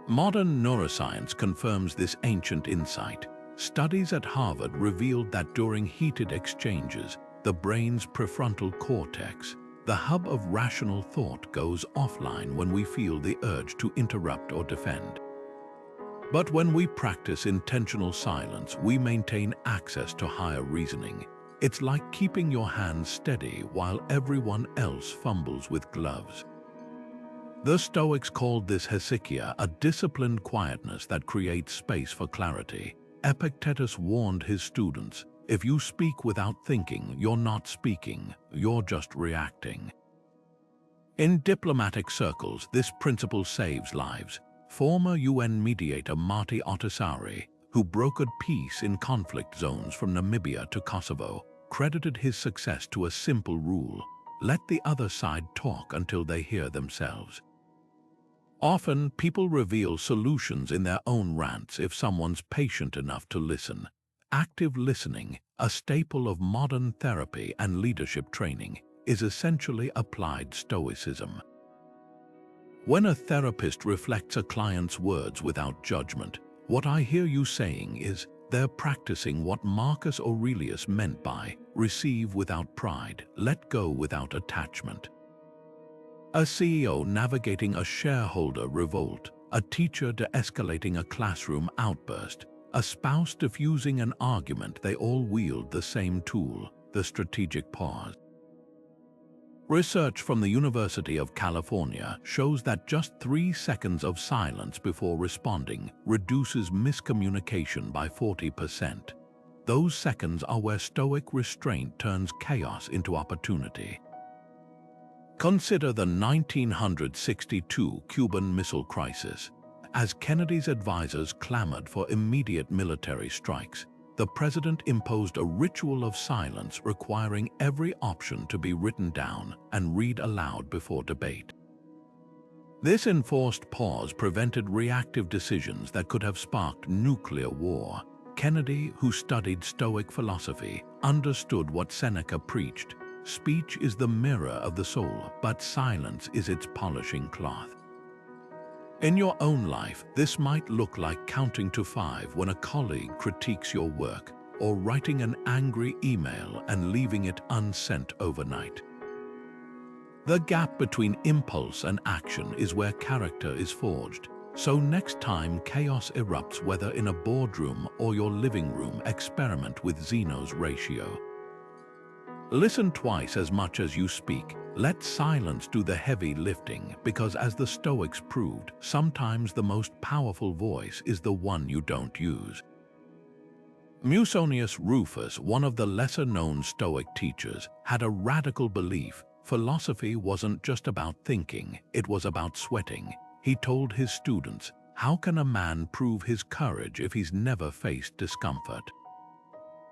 Modern neuroscience confirms this ancient insight. Studies at Harvard revealed that during heated exchanges, the brain's prefrontal cortex, the hub of rational thought, goes offline when we feel the urge to interrupt or defend. But when we practice intentional silence, we maintain access to higher reasoning. It's like keeping your hands steady while everyone else fumbles with gloves. The Stoics called this hesychia, a disciplined quietness that creates space for clarity. Epictetus warned his students, if you speak without thinking, you're not speaking, you're just reacting. In diplomatic circles, this principle saves lives. Former UN mediator Martti Ahtisaari, who brokered peace in conflict zones from Namibia to Kosovo, credited his success to a simple rule: let the other side talk until they hear themselves. Often, people reveal solutions in their own rants if someone's patient enough to listen. Active listening, a staple of modern therapy and leadership training, is essentially applied Stoicism. When a therapist reflects a client's words without judgment, what I hear you saying is they're practicing what Marcus Aurelius meant by receive without pride, let go without attachment. A CEO navigating a shareholder revolt, a teacher de-escalating a classroom outburst, a spouse diffusing an argument, they all wield the same tool, the strategic pause. Research from the University of California shows that just 3 seconds of silence before responding reduces miscommunication by 40%. Those seconds are where Stoic restraint turns chaos into opportunity. Consider the 1962 Cuban Missile Crisis. As Kennedy's advisors clamored for immediate military strikes, the president imposed a ritual of silence requiring every option to be written down and read aloud before debate. This enforced pause prevented reactive decisions that could have sparked nuclear war. Kennedy, who studied Stoic philosophy, understood what Seneca preached. Speech is the mirror of the soul, but silence is its polishing cloth. In your own life, this might look like counting to 5 when a colleague critiques your work, or writing an angry email and leaving it unsent overnight. The gap between impulse and action is where character is forged. So next time chaos erupts, whether in a boardroom or your living room, experiment with Zeno's ratio. Listen twice as much as you speak. Let silence do the heavy lifting, because as the Stoics proved, sometimes the most powerful voice is the one you don't use. Musonius Rufus, one of the lesser-known Stoic teachers, had a radical belief. Philosophy wasn't just about thinking, it was about sweating. He told his students, "How can a man prove his courage if he's never faced discomfort?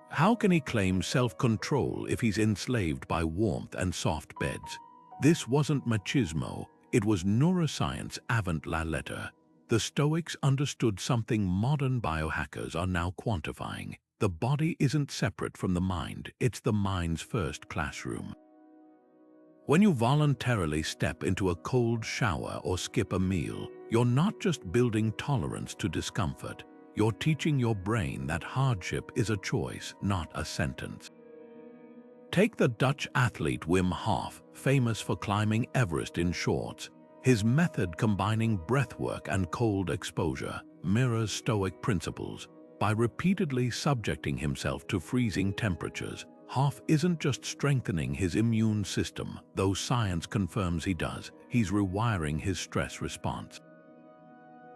How can he claim self-control if he's enslaved by warmth and soft beds?" This wasn't machismo, it was neuroscience avant la lettre. The Stoics understood something modern biohackers are now quantifying. The body isn't separate from the mind, it's the mind's first classroom. When you voluntarily step into a cold shower or skip a meal, you're not just building tolerance to discomfort. You're teaching your brain that hardship is a choice, not a sentence. Take the Dutch athlete Wim Hof, famous for climbing Everest in shorts. His method, combining breathwork and cold exposure, mirrors Stoic principles. By repeatedly subjecting himself to freezing temperatures, Hof isn't just strengthening his immune system, though science confirms he does, he's rewiring his stress response.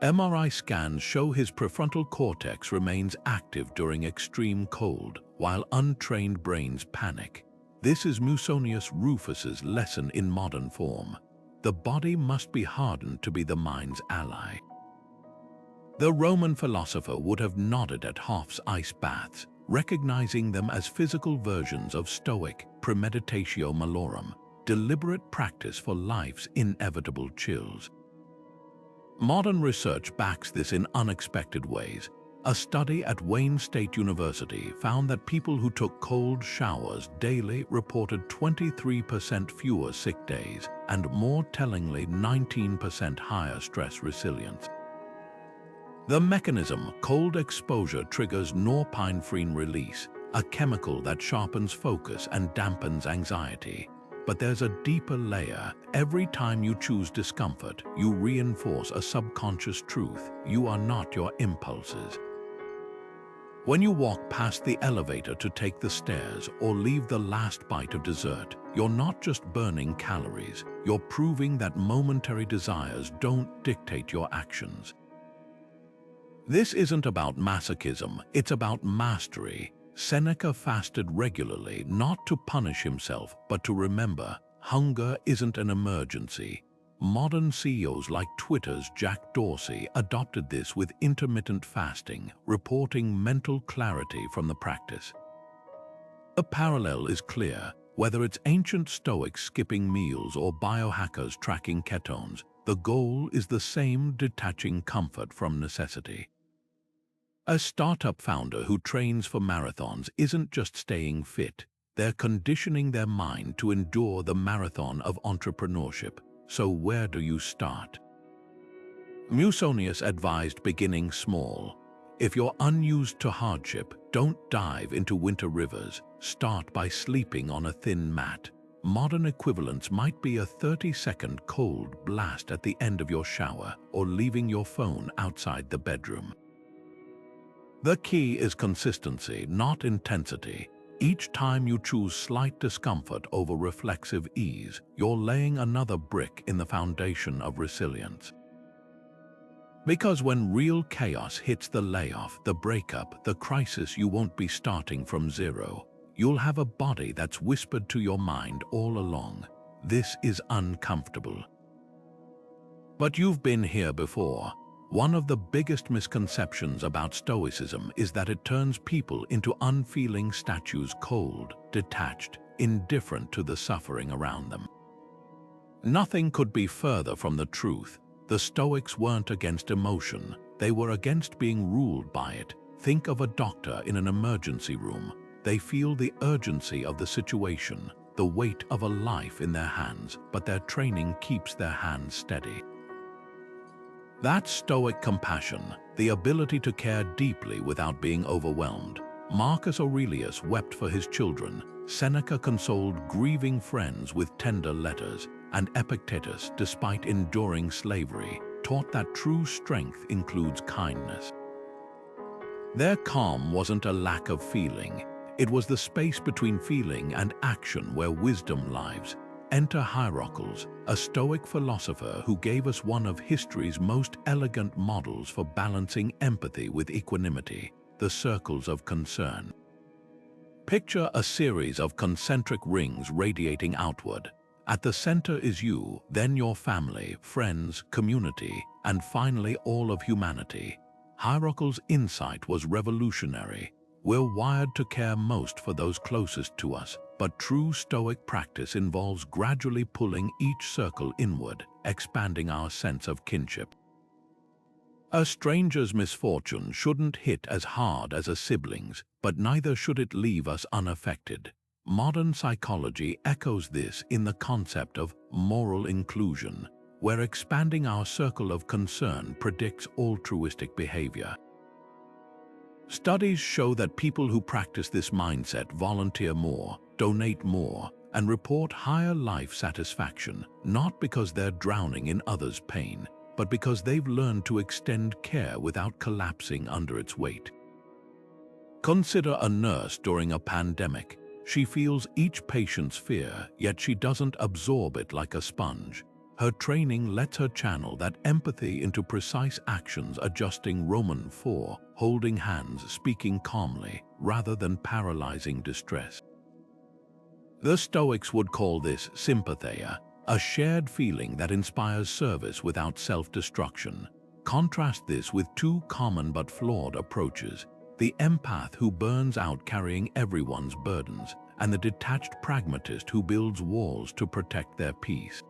MRI scans show his prefrontal cortex remains active during extreme cold, while untrained brains panic. This is Musonius Rufus's lesson in modern form. The body must be hardened to be the mind's ally. The Roman philosopher would have nodded at Hof's ice baths, recognizing them as physical versions of Stoic premeditatio malorum, deliberate practice for life's inevitable chills. Modern research backs this in unexpected ways. A study at Wayne State University found that people who took cold showers daily reported 23% fewer sick days and, more tellingly, 19% higher stress resilience. The mechanism, cold exposure, triggers norepinephrine release, a chemical that sharpens focus and dampens anxiety. But there's a deeper layer. Every time you choose discomfort, you reinforce a subconscious truth. You are not your impulses. When you walk past the elevator to take the stairs or leave the last bite of dessert, you're not just burning calories, you're proving that momentary desires don't dictate your actions. This isn't about masochism, it's about mastery. Seneca fasted regularly, not to punish himself, but to remember, hunger isn't an emergency. Modern CEOs like Twitter's Jack Dorsey adopted this with intermittent fasting, reporting mental clarity from the practice. The parallel is clear. Whether it's ancient Stoics skipping meals or biohackers tracking ketones, the goal is the same: detaching comfort from necessity. A startup founder who trains for marathons isn't just staying fit, they're conditioning their mind to endure the marathon of entrepreneurship. So where do you start? Musonius advised beginning small. If you're unused to hardship, don't dive into winter rivers. Start by sleeping on a thin mat. Modern equivalents might be a 30-second cold blast at the end of your shower or leaving your phone outside the bedroom. The key is consistency, not intensity. Each time you choose slight discomfort over reflexive ease, you're laying another brick in the foundation of resilience. Because when real chaos hits, the layoff, the breakup, the crisis, you won't be starting from zero. You'll have a body that's whispered to your mind all along, "This is uncomfortable." But you've been here before. One of the biggest misconceptions about Stoicism is that it turns people into unfeeling statues, cold, detached, indifferent to the suffering around them. Nothing could be further from the truth. The Stoics weren't against emotion, they were against being ruled by it. Think of a doctor in an emergency room. They feel the urgency of the situation, the weight of a life in their hands, but their training keeps their hands steady. That's Stoic compassion, the ability to care deeply without being overwhelmed. Marcus Aurelius wept for his children, Seneca consoled grieving friends with tender letters, and Epictetus, despite enduring slavery, taught that true strength includes kindness. Their calm wasn't a lack of feeling, it was the space between feeling and action where wisdom lives. Enter Hierocles, a Stoic philosopher who gave us one of history's most elegant models for balancing empathy with equanimity, the circles of concern. Picture a series of concentric rings radiating outward. At the center is you, then your family, friends, community, and finally all of humanity. Hierocles' insight was revolutionary. We're wired to care most for those closest to us, but true Stoic practice involves gradually pulling each circle inward, expanding our sense of kinship. A stranger's misfortune shouldn't hit as hard as a sibling's, but neither should it leave us unaffected. Modern psychology echoes this in the concept of moral inclusion, where expanding our circle of concern predicts altruistic behavior. Studies show that people who practice this mindset volunteer more, donate more, and report higher life satisfaction, not because they're drowning in others' pain, but because they've learned to extend care without collapsing under its weight. Consider a nurse during a pandemic. She feels each patient's fear, yet she doesn't absorb it like a sponge. Her training lets her channel that empathy into precise actions, adjusting Roman 4, holding hands, speaking calmly, rather than paralyzing distress. The Stoics would call this sympatheia, a shared feeling that inspires service without self-destruction. Contrast this with two common but flawed approaches: the empath who burns out carrying everyone's burdens, and the detached pragmatist who builds walls to protect their peace.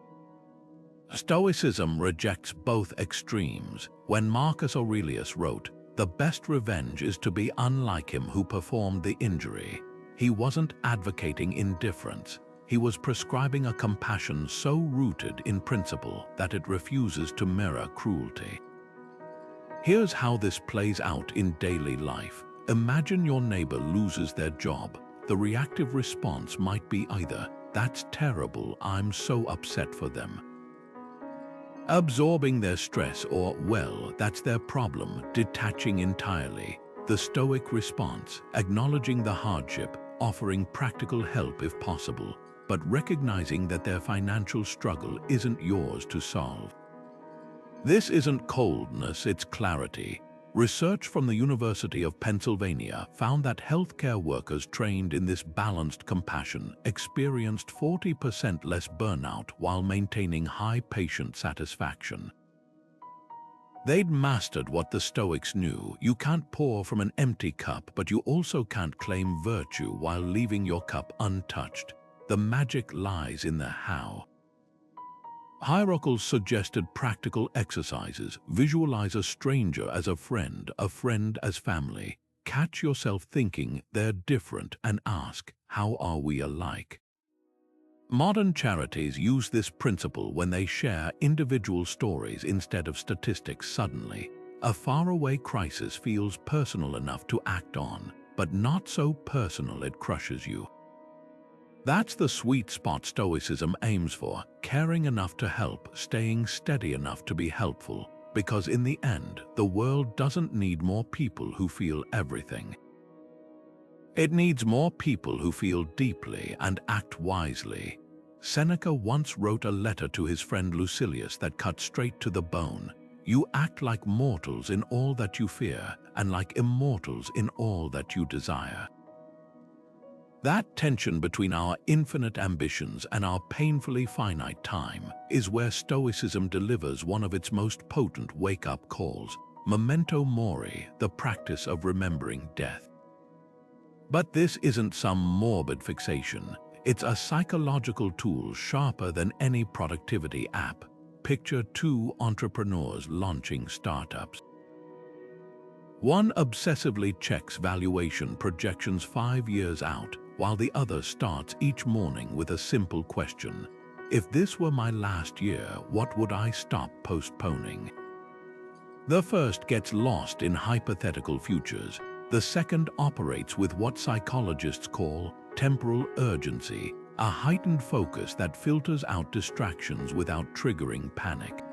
Stoicism rejects both extremes. When Marcus Aurelius wrote, "The best revenge is to be unlike him who performed the injury," he wasn't advocating indifference. He was prescribing a compassion so rooted in principle that it refuses to mirror cruelty. Here's how this plays out in daily life. Imagine your neighbor loses their job. The reactive response might be either, "That's terrible, I'm so upset for them," absorbing their stress, or, "Well, that's their problem," detaching entirely. The Stoic response, acknowledging the hardship, offering practical help if possible, but recognizing that their financial struggle isn't yours to solve. This isn't coldness, it's clarity. Research from the University of Pennsylvania found that healthcare workers trained in this balanced compassion experienced 40% less burnout while maintaining high patient satisfaction. They'd mastered what the Stoics knew: you can't pour from an empty cup, but you also can't claim virtue while leaving your cup untouched. The magic lies in the how. Hierarchals suggested practical exercises. Visualize a stranger as a friend as family. Catch yourself thinking they're different and ask, how are we alike? Modern charities use this principle when they share individual stories instead of statistics. Suddenly, a faraway crisis feels personal enough to act on, but not so personal it crushes you. That's the sweet spot Stoicism aims for, caring enough to help, staying steady enough to be helpful, because in the end, the world doesn't need more people who feel everything. It needs more people who feel deeply and act wisely. Seneca once wrote a letter to his friend Lucilius that cut straight to the bone. You act like mortals in all that you fear, and like immortals in all that you desire. That tension between our infinite ambitions and our painfully finite time is where Stoicism delivers one of its most potent wake-up calls, Memento Mori, the practice of remembering death. But this isn't some morbid fixation. It's a psychological tool sharper than any productivity app. Picture two entrepreneurs launching startups. One obsessively checks valuation projections 5 years out, while the other starts each morning with a simple question. If this were my last year, what would I stop postponing? The first gets lost in hypothetical futures. The second operates with what psychologists call temporal urgency, a heightened focus that filters out distractions without triggering panic.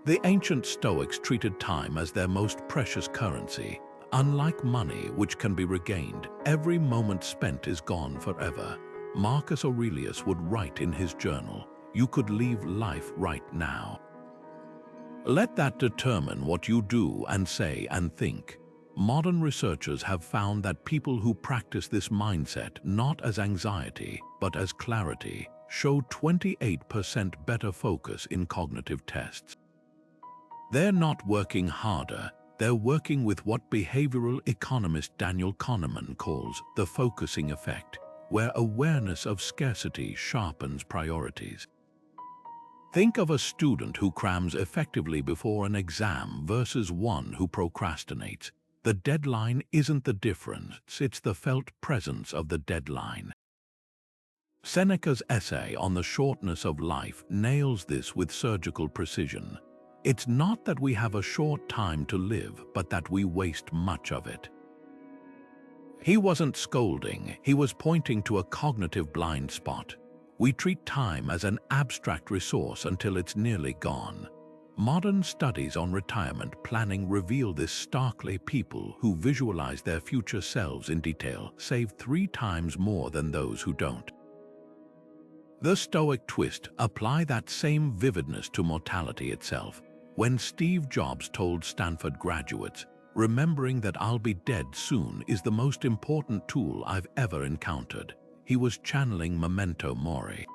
The ancient Stoics treated time as their most precious currency. Unlike money, which can be regained, every moment spent is gone forever. Marcus Aurelius would write in his journal, "You could leave life right now." Let that determine what you do and say and think. Modern researchers have found that people who practice this mindset not as anxiety, but as clarity, show 28% better focus in cognitive tests. They're not working harder. They're working with what behavioral economist Daniel Kahneman calls the focusing effect, where awareness of scarcity sharpens priorities. Think of a student who crams effectively before an exam versus one who procrastinates. The deadline isn't the difference, it's the felt presence of the deadline. Seneca's essay on the shortness of life nails this with surgical precision. It's not that we have a short time to live, but that we waste much of it. He wasn't scolding, he was pointing to a cognitive blind spot. We treat time as an abstract resource until it's nearly gone. Modern studies on retirement planning reveal this starkly. People who visualize their future selves in detail save 3 times more than those who don't. The Stoic twist: apply that same vividness to mortality itself. When Steve Jobs told Stanford graduates, "Remembering that I'll be dead soon is the most important tool I've ever encountered," he was channeling Memento Mori.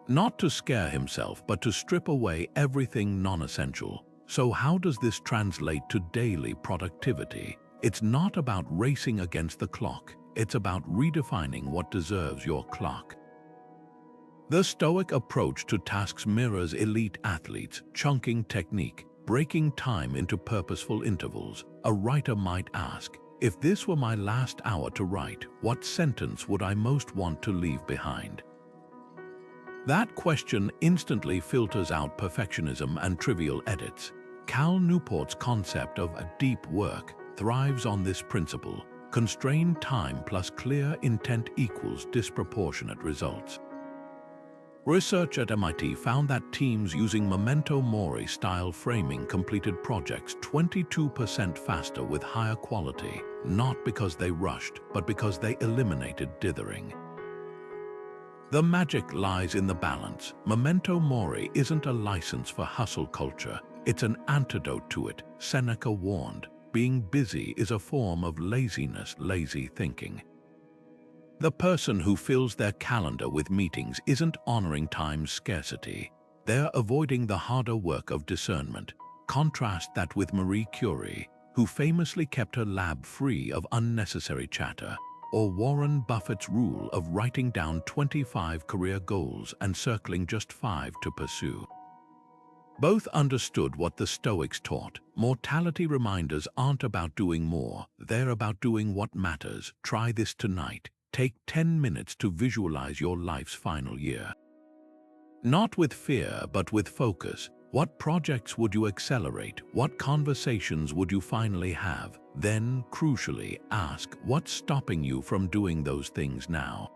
Not to scare himself, but to strip away everything non-essential. So how does this translate to daily productivity? It's not about racing against the clock. It's about redefining what deserves your clock. The Stoic approach to tasks mirrors elite athletes, chunking technique, breaking time into purposeful intervals. A writer might ask, if this were my last hour to write, what sentence would I most want to leave behind? That question instantly filters out perfectionism and trivial edits. Cal Newport's concept of deep work thrives on this principle. Constrained time plus clear intent equals disproportionate results. Research at MIT found that teams using Memento Mori-style framing completed projects 22% faster with higher quality, not because they rushed, but because they eliminated dithering. The magic lies in the balance. Memento Mori isn't a license for hustle culture, it's an antidote to it. Seneca warned, being busy is a form of laziness, lazy thinking. The person who fills their calendar with meetings isn't honoring time's scarcity. They're avoiding the harder work of discernment. Contrast that with Marie Curie, who famously kept her lab free of unnecessary chatter. or Warren Buffett's rule of writing down 25 career goals and circling just 5 to pursue. Both understood what the Stoics taught. Mortality reminders aren't about doing more, they're about doing what matters. Try this tonight. Take 10 minutes to visualize your life's final year. Not with fear, but with focus. What projects would you accelerate? What conversations would you finally have? Then, crucially, ask, what's stopping you from doing those things now?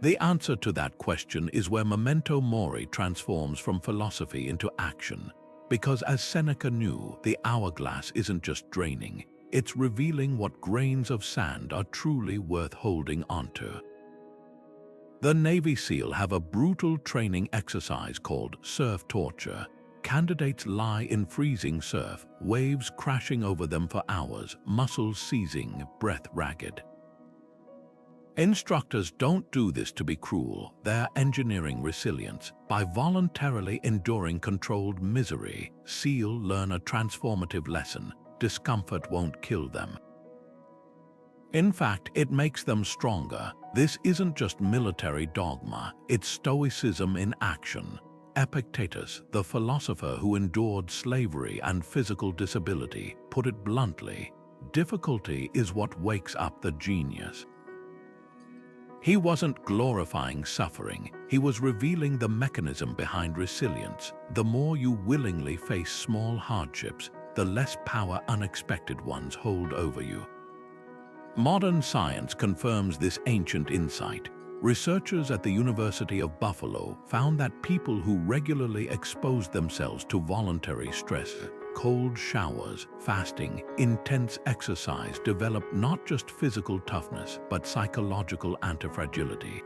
The answer to that question is where Memento Mori transforms from philosophy into action. Because as Seneca knew, the hourglass isn't just draining, it's revealing what grains of sand are truly worth holding onto. The Navy SEAL have a brutal training exercise called surf torture. Candidates lie in freezing surf, waves crashing over them for hours, muscles seizing, breath ragged. Instructors don't do this to be cruel, they're engineering resilience. By voluntarily enduring controlled misery, SEAL learn a transformative lesson: discomfort won't kill them. In fact, it makes them stronger. This isn't just military dogma, it's Stoicism in action. Epictetus, the philosopher who endured slavery and physical disability, put it bluntly: difficulty is what wakes up the genius. He wasn't glorifying suffering, he was revealing the mechanism behind resilience. The more you willingly face small hardships, the less power unexpected ones hold over you. Modern science confirms this ancient insight. Researchers at the University of Buffalo found that people who regularly exposed themselves to voluntary stress, cold showers, fasting, intense exercise, developed not just physical toughness, but psychological antifragility.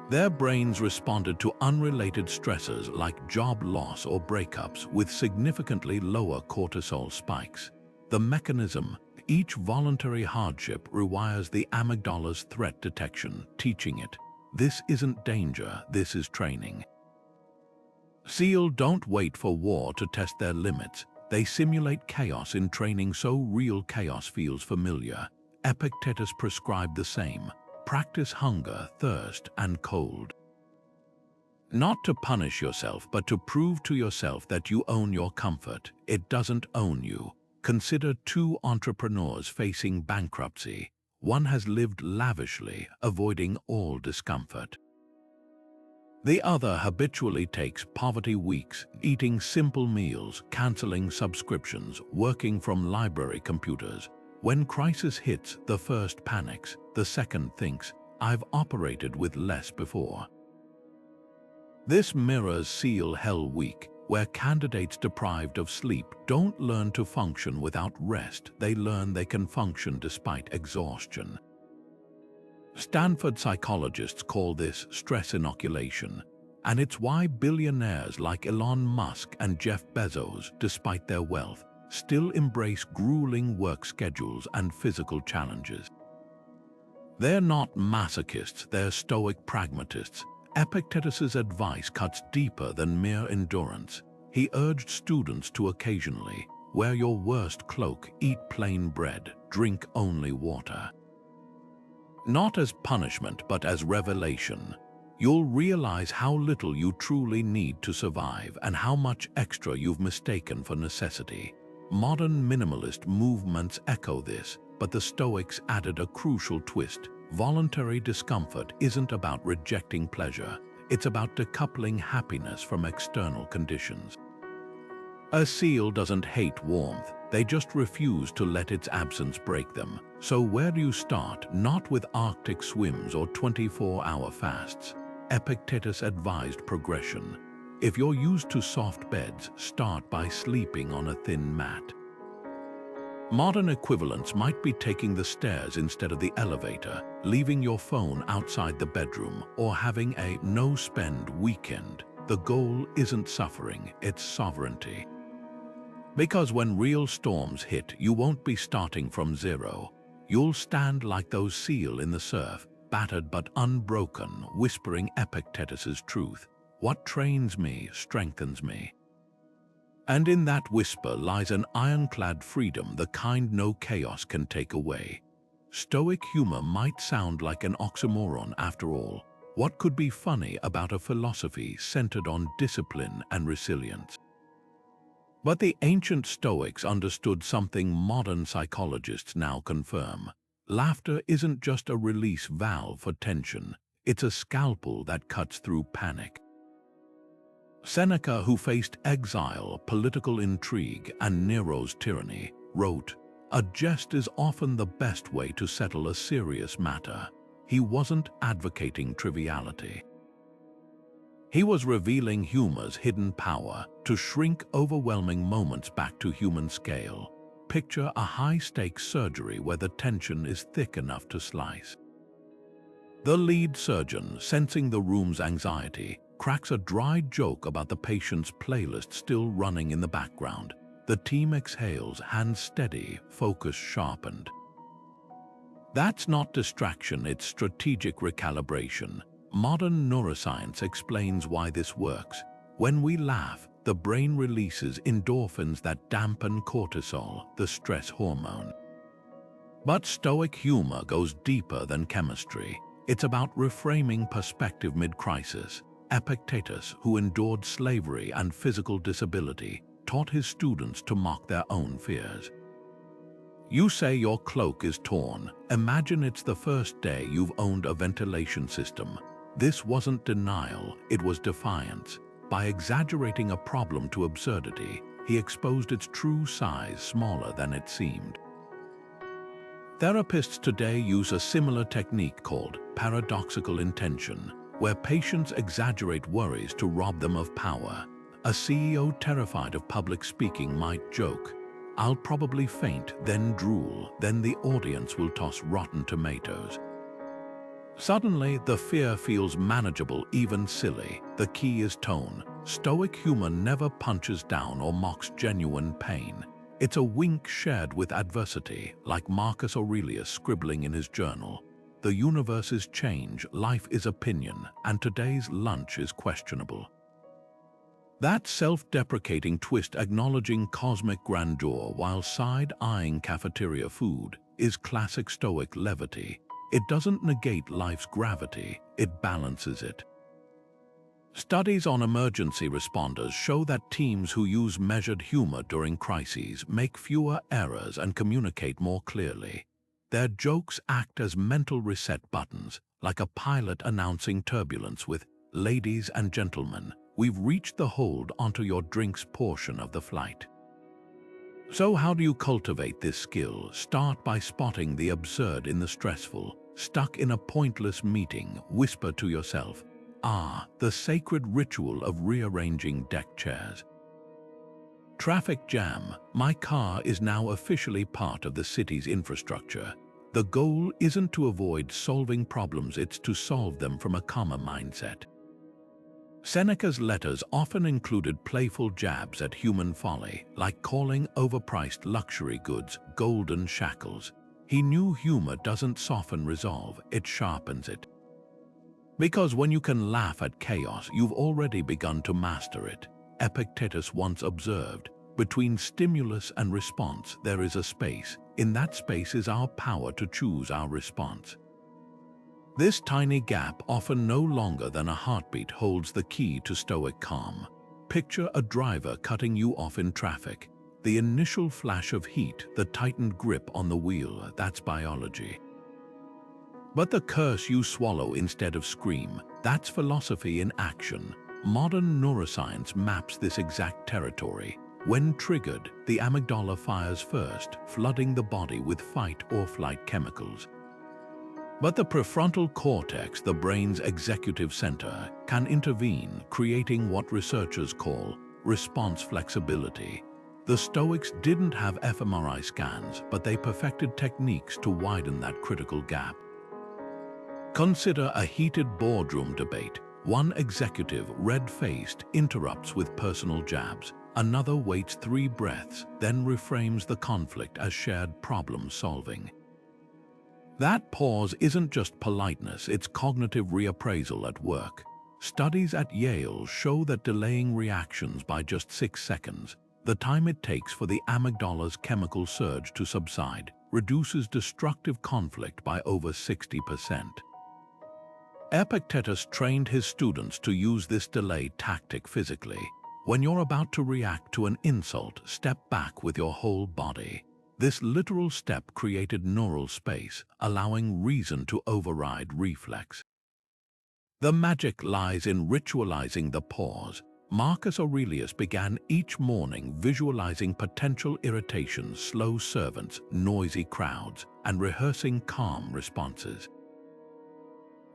Their brains responded to unrelated stressors like job loss or breakups with significantly lower cortisol spikes. The mechanism: each voluntary hardship rewires the amygdala's threat detection, teaching it, this isn't danger, this is training. SEAL don't wait for war to test their limits. They simulate chaos in training so real chaos feels familiar. Epictetus prescribed the same: practice hunger, thirst, and cold. Not to punish yourself, but to prove to yourself that you own your comfort. It doesn't own you. Consider two entrepreneurs facing bankruptcy. One has lived lavishly, avoiding all discomfort. The other habitually takes poverty weeks, eating simple meals, canceling subscriptions, working from library computers. When crisis hits, the first panics, the second thinks, I've operated with less before. This mirrors SEAL Hell Week, where candidates deprived of sleep don't learn to function without rest, they learn they can function despite exhaustion. Stanford psychologists call this stress inoculation, and it's why billionaires like Elon Musk and Jeff Bezos, despite their wealth, still embrace grueling work schedules and physical challenges. They're not masochists, they're Stoic pragmatists. Epictetus's advice cuts deeper than mere endurance. He urged students to occasionally wear your worst cloak, eat plain bread, drink only water. Not as punishment, but as revelation. You'll realize how little you truly need to survive and how much extra you've mistaken for necessity. Modern minimalist movements echo this, but the Stoics added a crucial twist. Voluntary discomfort isn't about rejecting pleasure, it's about decoupling happiness from external conditions. A SEAL doesn't hate warmth, they just refuse to let its absence break them. So where do you start? Not with Arctic swims or 24-hour fasts. Epictetus advised progression. If you're used to soft beds, start by sleeping on a thin mat. Modern equivalents might be taking the stairs instead of the elevator, leaving your phone outside the bedroom, or having a no-spend weekend. The goal isn't suffering, it's sovereignty. Because when real storms hit, you won't be starting from zero. You'll stand like those SEAL in the surf, battered but unbroken, whispering Epictetus's truth. What trains me strengthens me. And in that whisper lies an ironclad freedom, the kind no chaos can take away. Stoic humor might sound like an oxymoron after all. What could be funny about a philosophy centered on discipline and resilience? But the ancient Stoics understood something modern psychologists now confirm. Laughter isn't just a release valve for tension, it's a scalpel that cuts through panic. Seneca, who faced exile, political intrigue, and Nero's tyranny, wrote, "A jest is often the best way to settle a serious matter." He wasn't advocating triviality. He was revealing humor's hidden power to shrink overwhelming moments back to human scale. Picture a high-stakes surgery where the tension is thick enough to slice. The lead surgeon, sensing the room's anxiety, cracks a dry joke about the patient's playlist still running in the background. The team exhales, hands steady, focus sharpened. That's not distraction, it's strategic recalibration. Modern neuroscience explains why this works. When we laugh, the brain releases endorphins that dampen cortisol, the stress hormone. But Stoic humor goes deeper than chemistry. It's about reframing perspective mid-crisis. Epictetus, who endured slavery and physical disability, taught his students to mock their own fears. You say your cloak is torn. Imagine it's the first day you've owned a ventilation system. This wasn't denial, it was defiance. By exaggerating a problem to absurdity, he exposed its true size, smaller than it seemed. Therapists today use a similar technique called paradoxical intention, where patients exaggerate worries to rob them of power. A CEO terrified of public speaking might joke, "I'll probably faint, then drool, then the audience will toss rotten tomatoes." Suddenly, the fear feels manageable, even silly. The key is tone. Stoic humor never punches down or mocks genuine pain. It's a wink shared with adversity, like Marcus Aurelius scribbling in his journal. The universe is change, life is opinion, and today's lunch is questionable. That self-deprecating twist, acknowledging cosmic grandeur while side-eyeing cafeteria food, is classic Stoic levity. It doesn't negate life's gravity, it balances it. Studies on emergency responders show that teams who use measured humor during crises make fewer errors and communicate more clearly. Their jokes act as mental reset buttons, like a pilot announcing turbulence with, "Ladies and gentlemen, we've reached the hold onto your drinks portion of the flight." So how do you cultivate this skill? Start by spotting the absurd in the stressful. Stuck in a pointless meeting, whisper to yourself, the sacred ritual of rearranging deck chairs. Traffic jam. My car is now officially part of the city's infrastructure. The goal isn't to avoid solving problems, it's to solve them from a calmer mindset. Seneca's letters often included playful jabs at human folly, like calling overpriced luxury goods golden shackles. He knew humor doesn't soften resolve, it sharpens it. Because when you can laugh at chaos, you've already begun to master it. Epictetus once observed, between stimulus and response there is a space. In that space is our power to choose our response. This tiny gap, often no longer than a heartbeat, holds the key to Stoic calm. Picture a driver cutting you off in traffic. The initial flash of heat, the tightened grip on the wheel, that's biology. But the curse you swallow instead of scream, that's philosophy in action. Modern neuroscience maps this exact territory. When triggered, the amygdala fires first, flooding the body with fight or flight chemicals. But the prefrontal cortex, the brain's executive center, can intervene, creating what researchers call response flexibility. The Stoics didn't have fMRI scans, but they perfected techniques to widen that critical gap. Consider a heated boardroom debate. One executive, red-faced, interrupts with personal jabs. Another waits 3 breaths, then reframes the conflict as shared problem-solving. That pause isn't just politeness, it's cognitive reappraisal at work. Studies at Yale show that delaying reactions by just 6 seconds, the time it takes for the amygdala's chemical surge to subside, reduces destructive conflict by over 60%. Epictetus trained his students to use this delay tactic physically. When you're about to react to an insult, step back with your whole body. This literal step created neural space, allowing reason to override reflex. The magic lies in ritualizing the pause. Marcus Aurelius began each morning visualizing potential irritations, slow servants, noisy crowds, and rehearsing calm responses.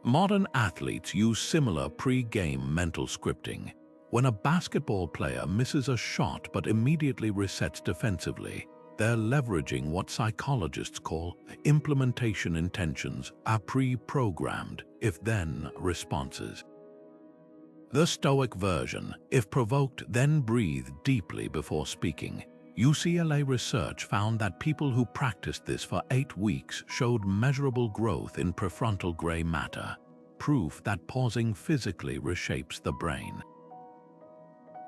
Modern athletes use similar pre-game mental scripting. When a basketball player misses a shot but immediately resets defensively, they're leveraging what psychologists call implementation intentions, are pre-programmed, if-then responses. The Stoic version, if provoked, then breathe deeply before speaking. UCLA research found that people who practiced this for 8 weeks showed measurable growth in prefrontal gray matter, proof that pausing physically reshapes the brain.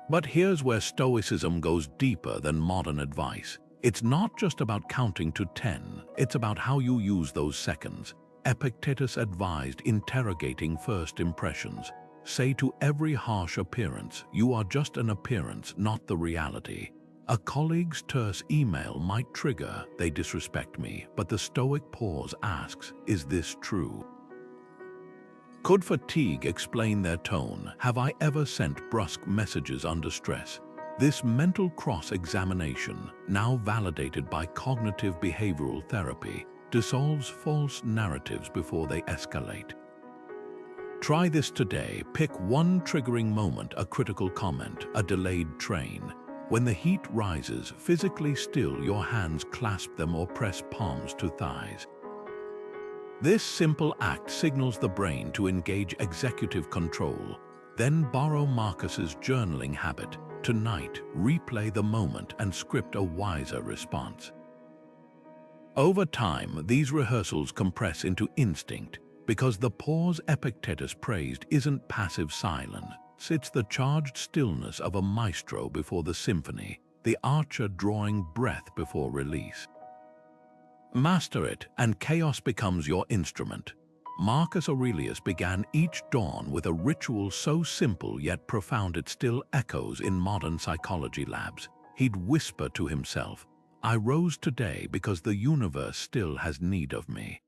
But here's where Stoicism goes deeper than modern advice. It's not just about counting to 10, it's about how you use those seconds. Epictetus advised interrogating first impressions. Say to every harsh appearance, you are just an appearance, not the reality. A colleague's terse email might trigger, they disrespect me, but the Stoic pause asks, is this true? Could fatigue explain their tone? Have I ever sent brusque messages under stress? This mental cross-examination, now validated by cognitive behavioral therapy, dissolves false narratives before they escalate. Try this today. Pick one triggering moment, a critical comment, a delayed train. When the heat rises, physically still your hands clasp them or press palms to thighs. This simple act signals the brain to engage executive control. Then borrow Marcus's journaling habit. Tonight, replay the moment and script a wiser response. Over time, these rehearsals compress into instinct, because the pause Epictetus praised isn't passive silence. It's the charged stillness of a maestro before the symphony, the archer drawing breath before release. Master it, and chaos becomes your instrument. Marcus Aurelius began each dawn with a ritual so simple yet profound it still echoes in modern psychology labs. He'd whisper to himself, I rose today because the universe still has need of me.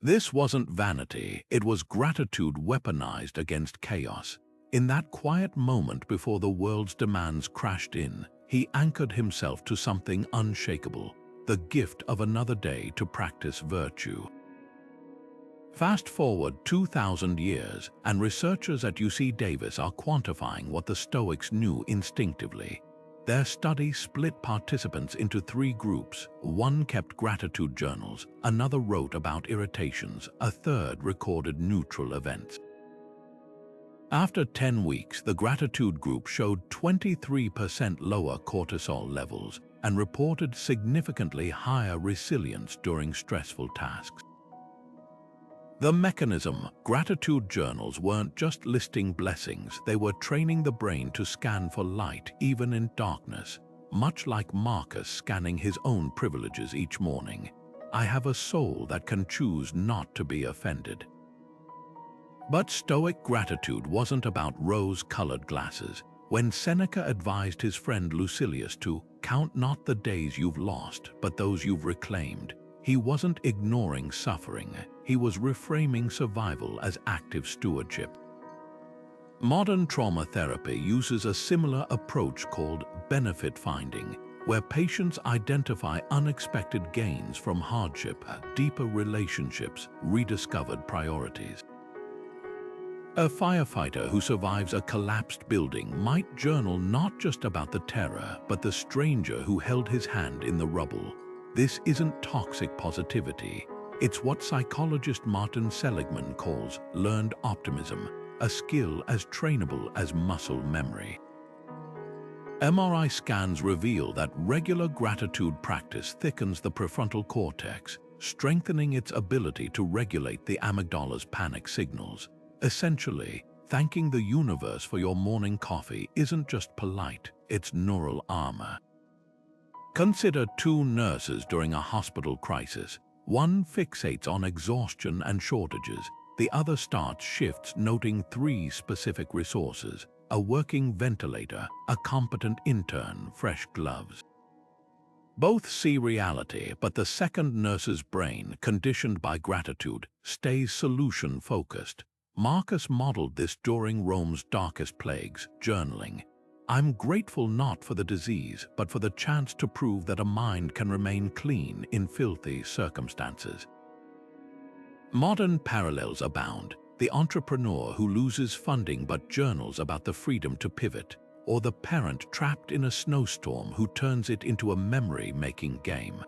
This wasn't vanity, it was gratitude weaponized against chaos. In that quiet moment before the world's demands crashed in, he anchored himself to something unshakable, the gift of another day to practice virtue. Fast forward 2,000 years, and researchers at UC Davis are quantifying what the Stoics knew instinctively. Their study split participants into 3 groups. One kept gratitude journals, another wrote about irritations, a third recorded neutral events. After 10 weeks, the gratitude group showed 23% lower cortisol levels and reported significantly higher resilience during stressful tasks. The mechanism: gratitude journals weren't just listing blessings, they were training the brain to scan for light even in darkness, much like Marcus scanning his own privileges each morning. I have a soul that can choose not to be offended. But Stoic gratitude wasn't about rose-colored glasses. When Seneca advised his friend Lucilius to count not the days you've lost, but those you've reclaimed, he wasn't ignoring suffering, he was reframing survival as active stewardship. Modern trauma therapy uses a similar approach called benefit finding, where patients identify unexpected gains from hardship, deeper relationships, rediscovered priorities. A firefighter who survives a collapsed building might journal not just about the terror, but the stranger who held his hand in the rubble. This isn't toxic positivity. It's what psychologist Martin Seligman calls learned optimism, a skill as trainable as muscle memory. MRI scans reveal that regular gratitude practice thickens the prefrontal cortex, strengthening its ability to regulate the amygdala's panic signals. Essentially, thanking the universe for your morning coffee isn't just polite, it's neural armor. Consider two nurses during a hospital crisis. One fixates on exhaustion and shortages. The other starts shifts noting three specific resources: a working ventilator, a competent intern, fresh gloves. Both see reality, but the second nurse's brain, conditioned by gratitude, stays solution-focused. Marcus modeled this during Rome's darkest plagues, journaling. "I'm grateful not for the disease, but for the chance to prove that a mind can remain clean in filthy circumstances." Modern parallels abound: the entrepreneur who loses funding but journals about the freedom to pivot, or the parent trapped in a snowstorm who turns it into a memory-making game.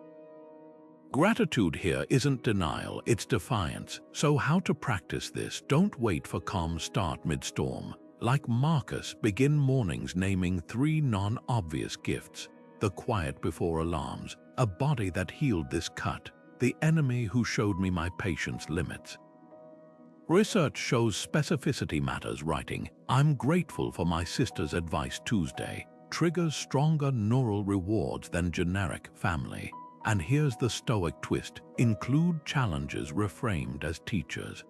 Gratitude here isn't denial, it's defiance. So how to practice this? Don't wait for calm start mid-storm. Like Marcus, begin mornings naming three non-obvious gifts: the quiet before alarms, a body that healed this cut, the enemy who showed me my patience limits. Research shows specificity matters. Writing, "I'm grateful for my sister's advice Tuesday," triggers stronger neural rewards than generic family. And here's the Stoic twist: include challenges reframed as teachers.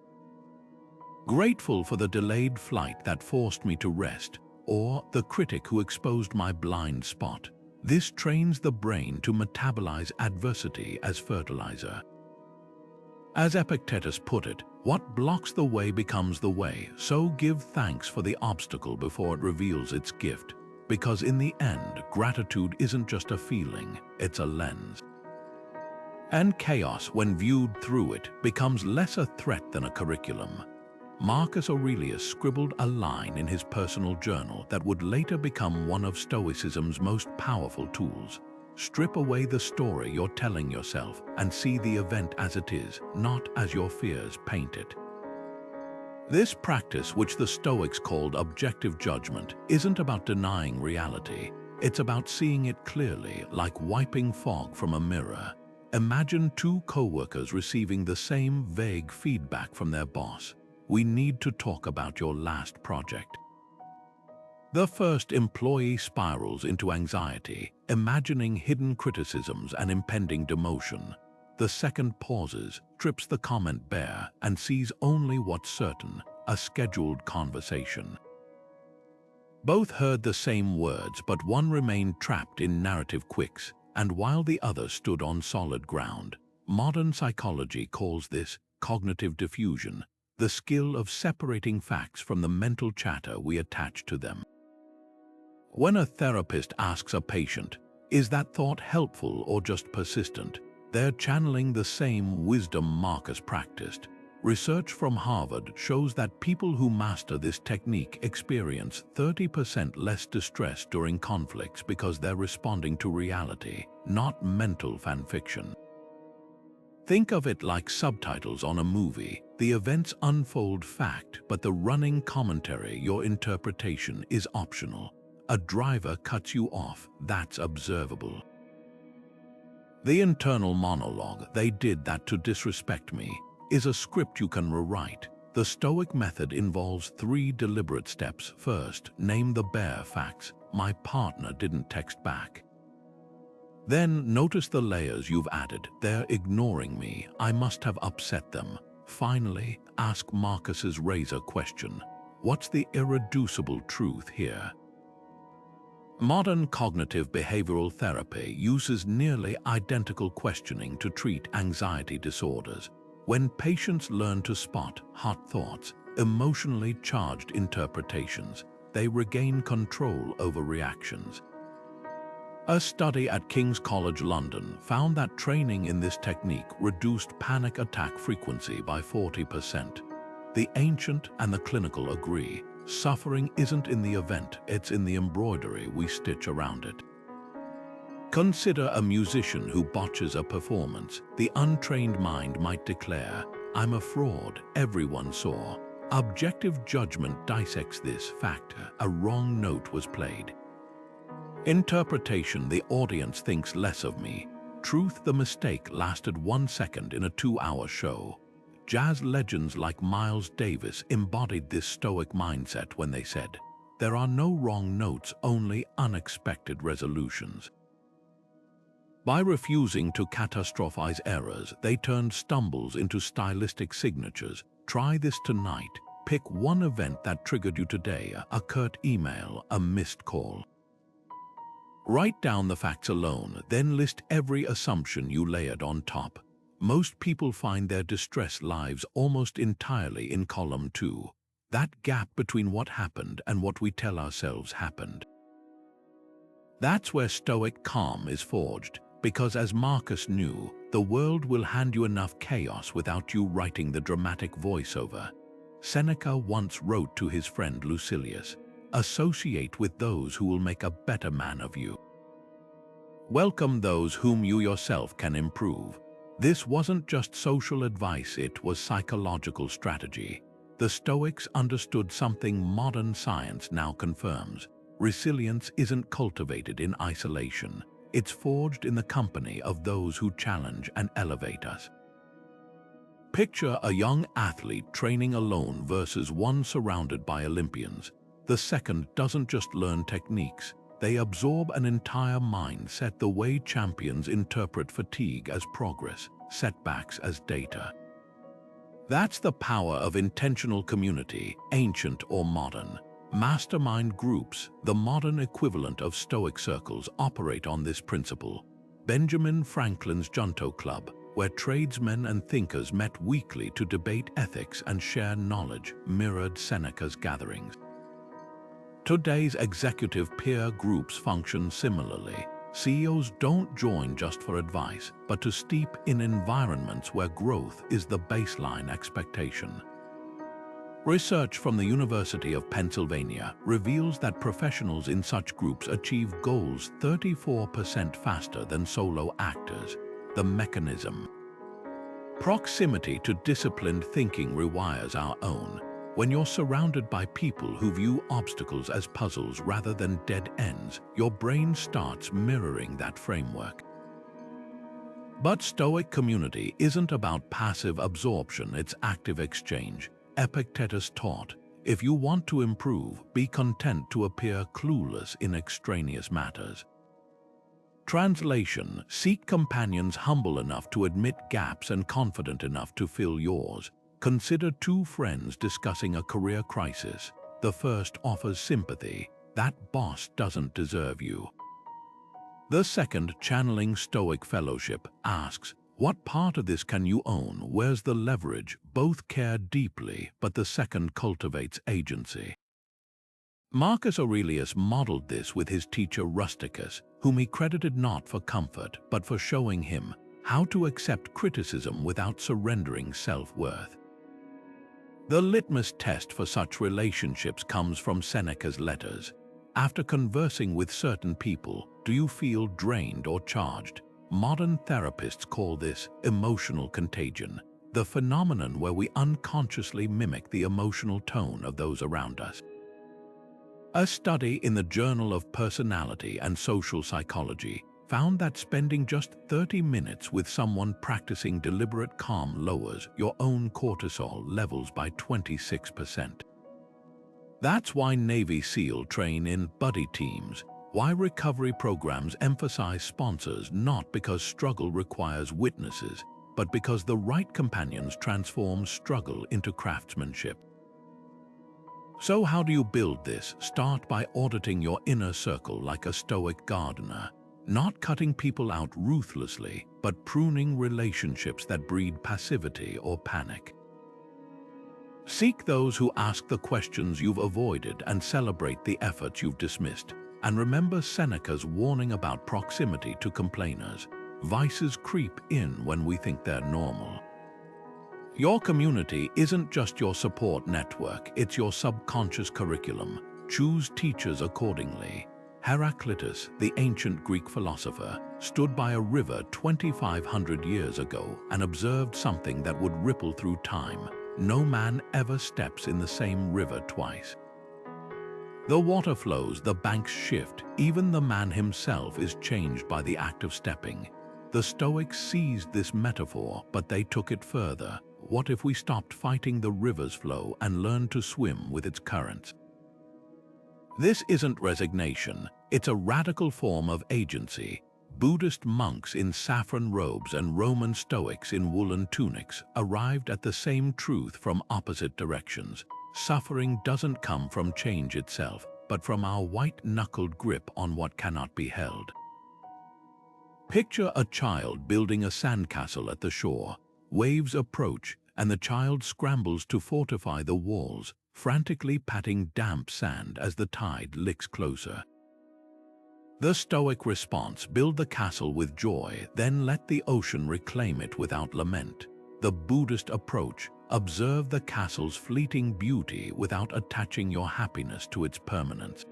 Grateful for the delayed flight that forced me to rest, or the critic who exposed my blind spot. This trains the brain to metabolize adversity as fertilizer. As Epictetus put it, what blocks the way becomes the way, so give thanks for the obstacle before it reveals its gift. Because in the end, gratitude isn't just a feeling, it's a lens. And chaos, when viewed through it, becomes less a threat than a curriculum. Marcus Aurelius scribbled a line in his personal journal that would later become one of Stoicism's most powerful tools. Strip away the story you're telling yourself and see the event as it is, not as your fears paint it. This practice, which the Stoics called objective judgment, isn't about denying reality. It's about seeing it clearly, like wiping fog from a mirror. Imagine two co-workers receiving the same vague feedback from their boss. "We need to talk about your last project." The first employee spirals into anxiety, imagining hidden criticisms and impending demotion. The second pauses, strips the comment bare, and sees only what's certain: a scheduled conversation. Both heard the same words, but one remained trapped in narrative quicks, and while the other stood on solid ground. Modern psychology calls this cognitive diffusion, the skill of separating facts from the mental chatter we attach to them. When a therapist asks a patient, "Is that thought helpful or just persistent?" they're channeling the same wisdom Marcus practiced. Research from Harvard shows that people who master this technique experience 30% less distress during conflicts because they're responding to reality, not mental fanfiction. Think of it like subtitles on a movie. The events unfold fact, but the running commentary, your interpretation, is optional. A driver cuts you off, that's observable. The internal monologue, "They did that to disrespect me," is a script you can rewrite. The Stoic method involves 3 deliberate steps. First, name the bare facts. "My partner didn't text back." Then notice the layers you've added. "They're ignoring me. I must have upset them." Finally, ask Marcus's razor question: what's the irreducible truth here? Modern cognitive behavioral therapy uses nearly identical questioning to treat anxiety disorders. When patients learn to spot hot thoughts, emotionally charged interpretations, they regain control over reactions. A study at King's College London found that training in this technique reduced panic attack frequency by 40%. The ancient and the clinical agree. Suffering isn't in the event, it's in the embroidery we stitch around it. Consider a musician who botches a performance. The untrained mind might declare, "I'm a fraud, everyone saw." Objective judgment dissects this fact: a wrong note was played. Interpretation: the audience thinks less of me. Truth: the mistake lasted 1 second in a 2-hour show. Jazz legends like Miles Davis embodied this Stoic mindset when they said, "There are no wrong notes, only unexpected resolutions." By refusing to catastrophize errors, they turned stumbles into stylistic signatures. Try this tonight. Pick one event that triggered you today, a curt email, a missed call. Write down the facts alone, then list every assumption you layered on top. Most people find their distress lives almost entirely in column 2. That gap between what happened and what we tell ourselves happened. That's where Stoic calm is forged, because as Marcus knew, the world will hand you enough chaos without you writing the dramatic voiceover. Seneca once wrote to his friend Lucilius, "Associate with those who will make a better man of you. Welcome those whom you yourself can improve." This wasn't just social advice, it was psychological strategy. The Stoics understood something modern science now confirms. Resilience isn't cultivated in isolation. It's forged in the company of those who challenge and elevate us. Picture a young athlete training alone versus one surrounded by Olympians. The second doesn't just learn techniques, they absorb an entire mindset, the way champions interpret fatigue as progress, setbacks as data. That's the power of intentional community, ancient or modern. Mastermind groups, the modern equivalent of Stoic circles, operate on this principle. Benjamin Franklin's Junto Club, where tradesmen and thinkers met weekly to debate ethics and share knowledge, mirrored Seneca's gatherings. Today's executive peer groups function similarly. CEOs don't join just for advice, but to steep in environments where growth is the baseline expectation. Research from the University of Pennsylvania reveals that professionals in such groups achieve goals 34% faster than solo actors. The mechanism. Proximity to disciplined thinking rewires our own. When you're surrounded by people who view obstacles as puzzles rather than dead ends, your brain starts mirroring that framework. But Stoic community isn't about passive absorption, it's active exchange. Epictetus taught, if you want to improve, be content to appear clueless in extraneous matters. Translation: seek companions humble enough to admit gaps and confident enough to fill yours. Consider two friends discussing a career crisis. The first offers sympathy. That boss doesn't deserve you. The second, channeling Stoic fellowship, asks, what part of this can you own? Where's the leverage? Both care deeply, but the second cultivates agency. Marcus Aurelius modeled this with his teacher Rusticus, whom he credited not for comfort, but for showing him how to accept criticism without surrendering self-worth. The litmus test for such relationships comes from Seneca's letters. After conversing with certain people, do you feel drained or charged? Modern therapists call this emotional contagion, the phenomenon where we unconsciously mimic the emotional tone of those around us. A study in the Journal of Personality and Social Psychology found that spending just 30 minutes with someone practicing deliberate calm lowers your own cortisol levels by 26%. That's why Navy SEAL train in buddy teams, why recovery programs emphasize sponsors, not because struggle requires witnesses, but because the right companions transform struggle into craftsmanship. So how do you build this? Start by auditing your inner circle like a Stoic gardener. Not cutting people out ruthlessly, but pruning relationships that breed passivity or panic. Seek those who ask the questions you've avoided and celebrate the efforts you've dismissed. And remember Seneca's warning about proximity to complainers. Vices creep in when we think they're normal. Your community isn't just your support network, it's your subconscious curriculum. Choose teachers accordingly. Heraclitus, the ancient Greek philosopher, stood by a river 2,500 years ago and observed something that would ripple through time. No man ever steps in the same river twice. The water flows, the banks shift, even the man himself is changed by the act of stepping. The Stoics seized this metaphor, but they took it further. What if we stopped fighting the river's flow and learned to swim with its currents? This isn't resignation, it's a radical form of agency. Buddhist monks in saffron robes and Roman Stoics in woolen tunics arrived at the same truth from opposite directions. Suffering doesn't come from change itself, but from our white-knuckled grip on what cannot be held. Picture a child building a sandcastle at the shore. Waves approach, and the child scrambles to fortify the walls, frantically patting damp sand as the tide licks closer. The Stoic response: build the castle with joy, then let the ocean reclaim it without lament. The Buddhist approach: observe the castle's fleeting beauty without attaching your happiness to its permanence.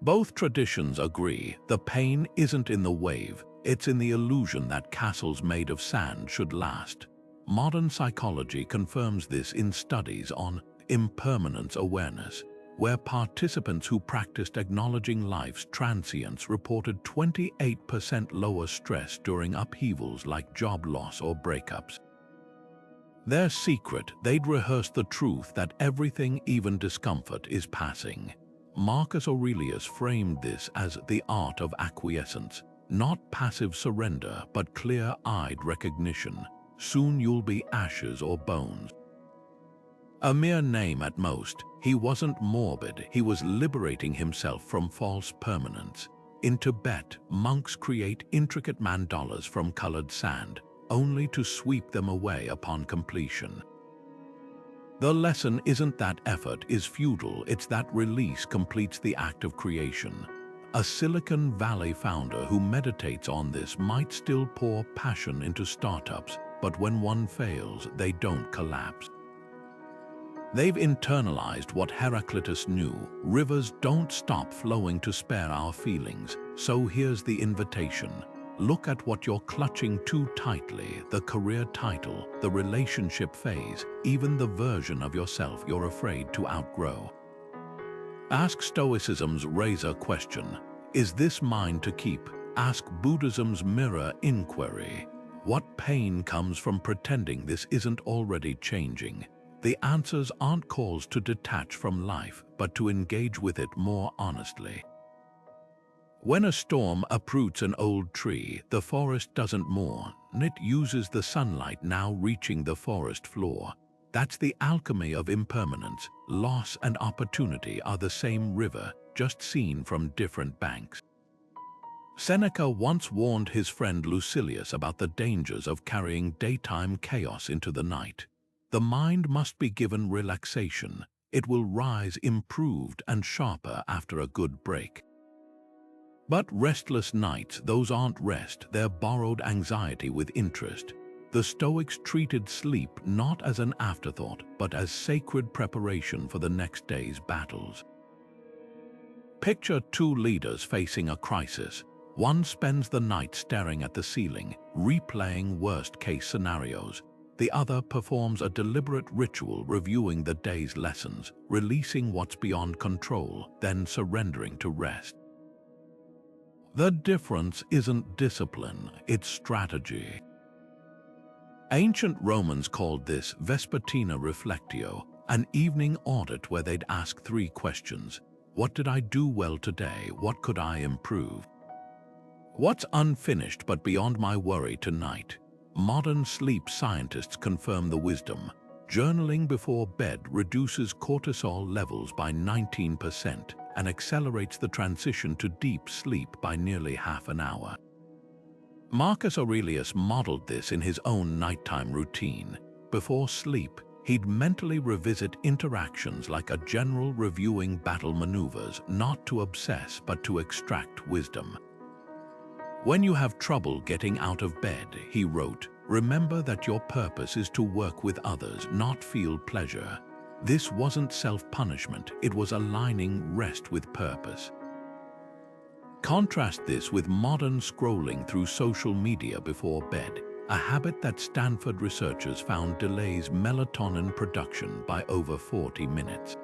Both traditions agree the pain isn't in the wave, it's in the illusion that castles made of sand should last. Modern psychology confirms this in studies on impermanence awareness, where participants who practiced acknowledging life's transience reported 28% lower stress during upheavals like job loss or breakups. Their secret: they'd rehearsed the truth that everything, even discomfort, is passing. Marcus Aurelius framed this as the art of acquiescence, not passive surrender, but clear-eyed recognition. Soon you'll be ashes or bones. A mere name at most, he wasn't morbid, he was liberating himself from false permanence. In Tibet, monks create intricate mandalas from colored sand, only to sweep them away upon completion. The lesson isn't that effort is futile, it's that release completes the act of creation. A Silicon Valley founder who meditates on this might still pour passion into startups, but when one fails, they don't collapse. They've internalized what Heraclitus knew: rivers don't stop flowing to spare our feelings. So here's the invitation. Look at what you're clutching too tightly: the career title, the relationship phase, even the version of yourself you're afraid to outgrow. Ask Stoicism's razor question: is this mine to keep? Ask Buddhism's mirror inquiry: what pain comes from pretending this isn't already changing? The answers aren't calls to detach from life, but to engage with it more honestly. When a storm uproots an old tree, the forest doesn't mourn. It uses the sunlight now reaching the forest floor. That's the alchemy of impermanence. Loss and opportunity are the same river, just seen from different banks. Seneca once warned his friend Lucilius about the dangers of carrying daytime chaos into the night. The mind must be given relaxation. It will rise improved and sharper after a good break. But restless nights, those aren't rest, they're borrowed anxiety with interest. The Stoics treated sleep not as an afterthought, but as sacred preparation for the next day's battles. Picture two leaders facing a crisis. One spends the night staring at the ceiling, replaying worst-case scenarios. The other performs a deliberate ritual reviewing the day's lessons, releasing what's beyond control, then surrendering to rest. The difference isn't discipline, it's strategy. Ancient Romans called this vespertina reflectio, an evening audit where they'd ask 3 questions. What did I do well today? What could I improve? What's unfinished but beyond my worry tonight? Modern sleep scientists confirm the wisdom. Journaling before bed reduces cortisol levels by 19% and accelerates the transition to deep sleep by nearly half an hour. Marcus Aurelius modeled this in his own nighttime routine. Before sleep, he'd mentally revisit interactions like a general reviewing battle maneuvers, not to obsess but to extract wisdom. When you have trouble getting out of bed, he wrote, remember that your purpose is to work with others, not feel pleasure. This wasn't self-punishment, it was aligning rest with purpose. Contrast this with modern scrolling through social media before bed, a habit that Stanford researchers found delays melatonin production by over 40 minutes.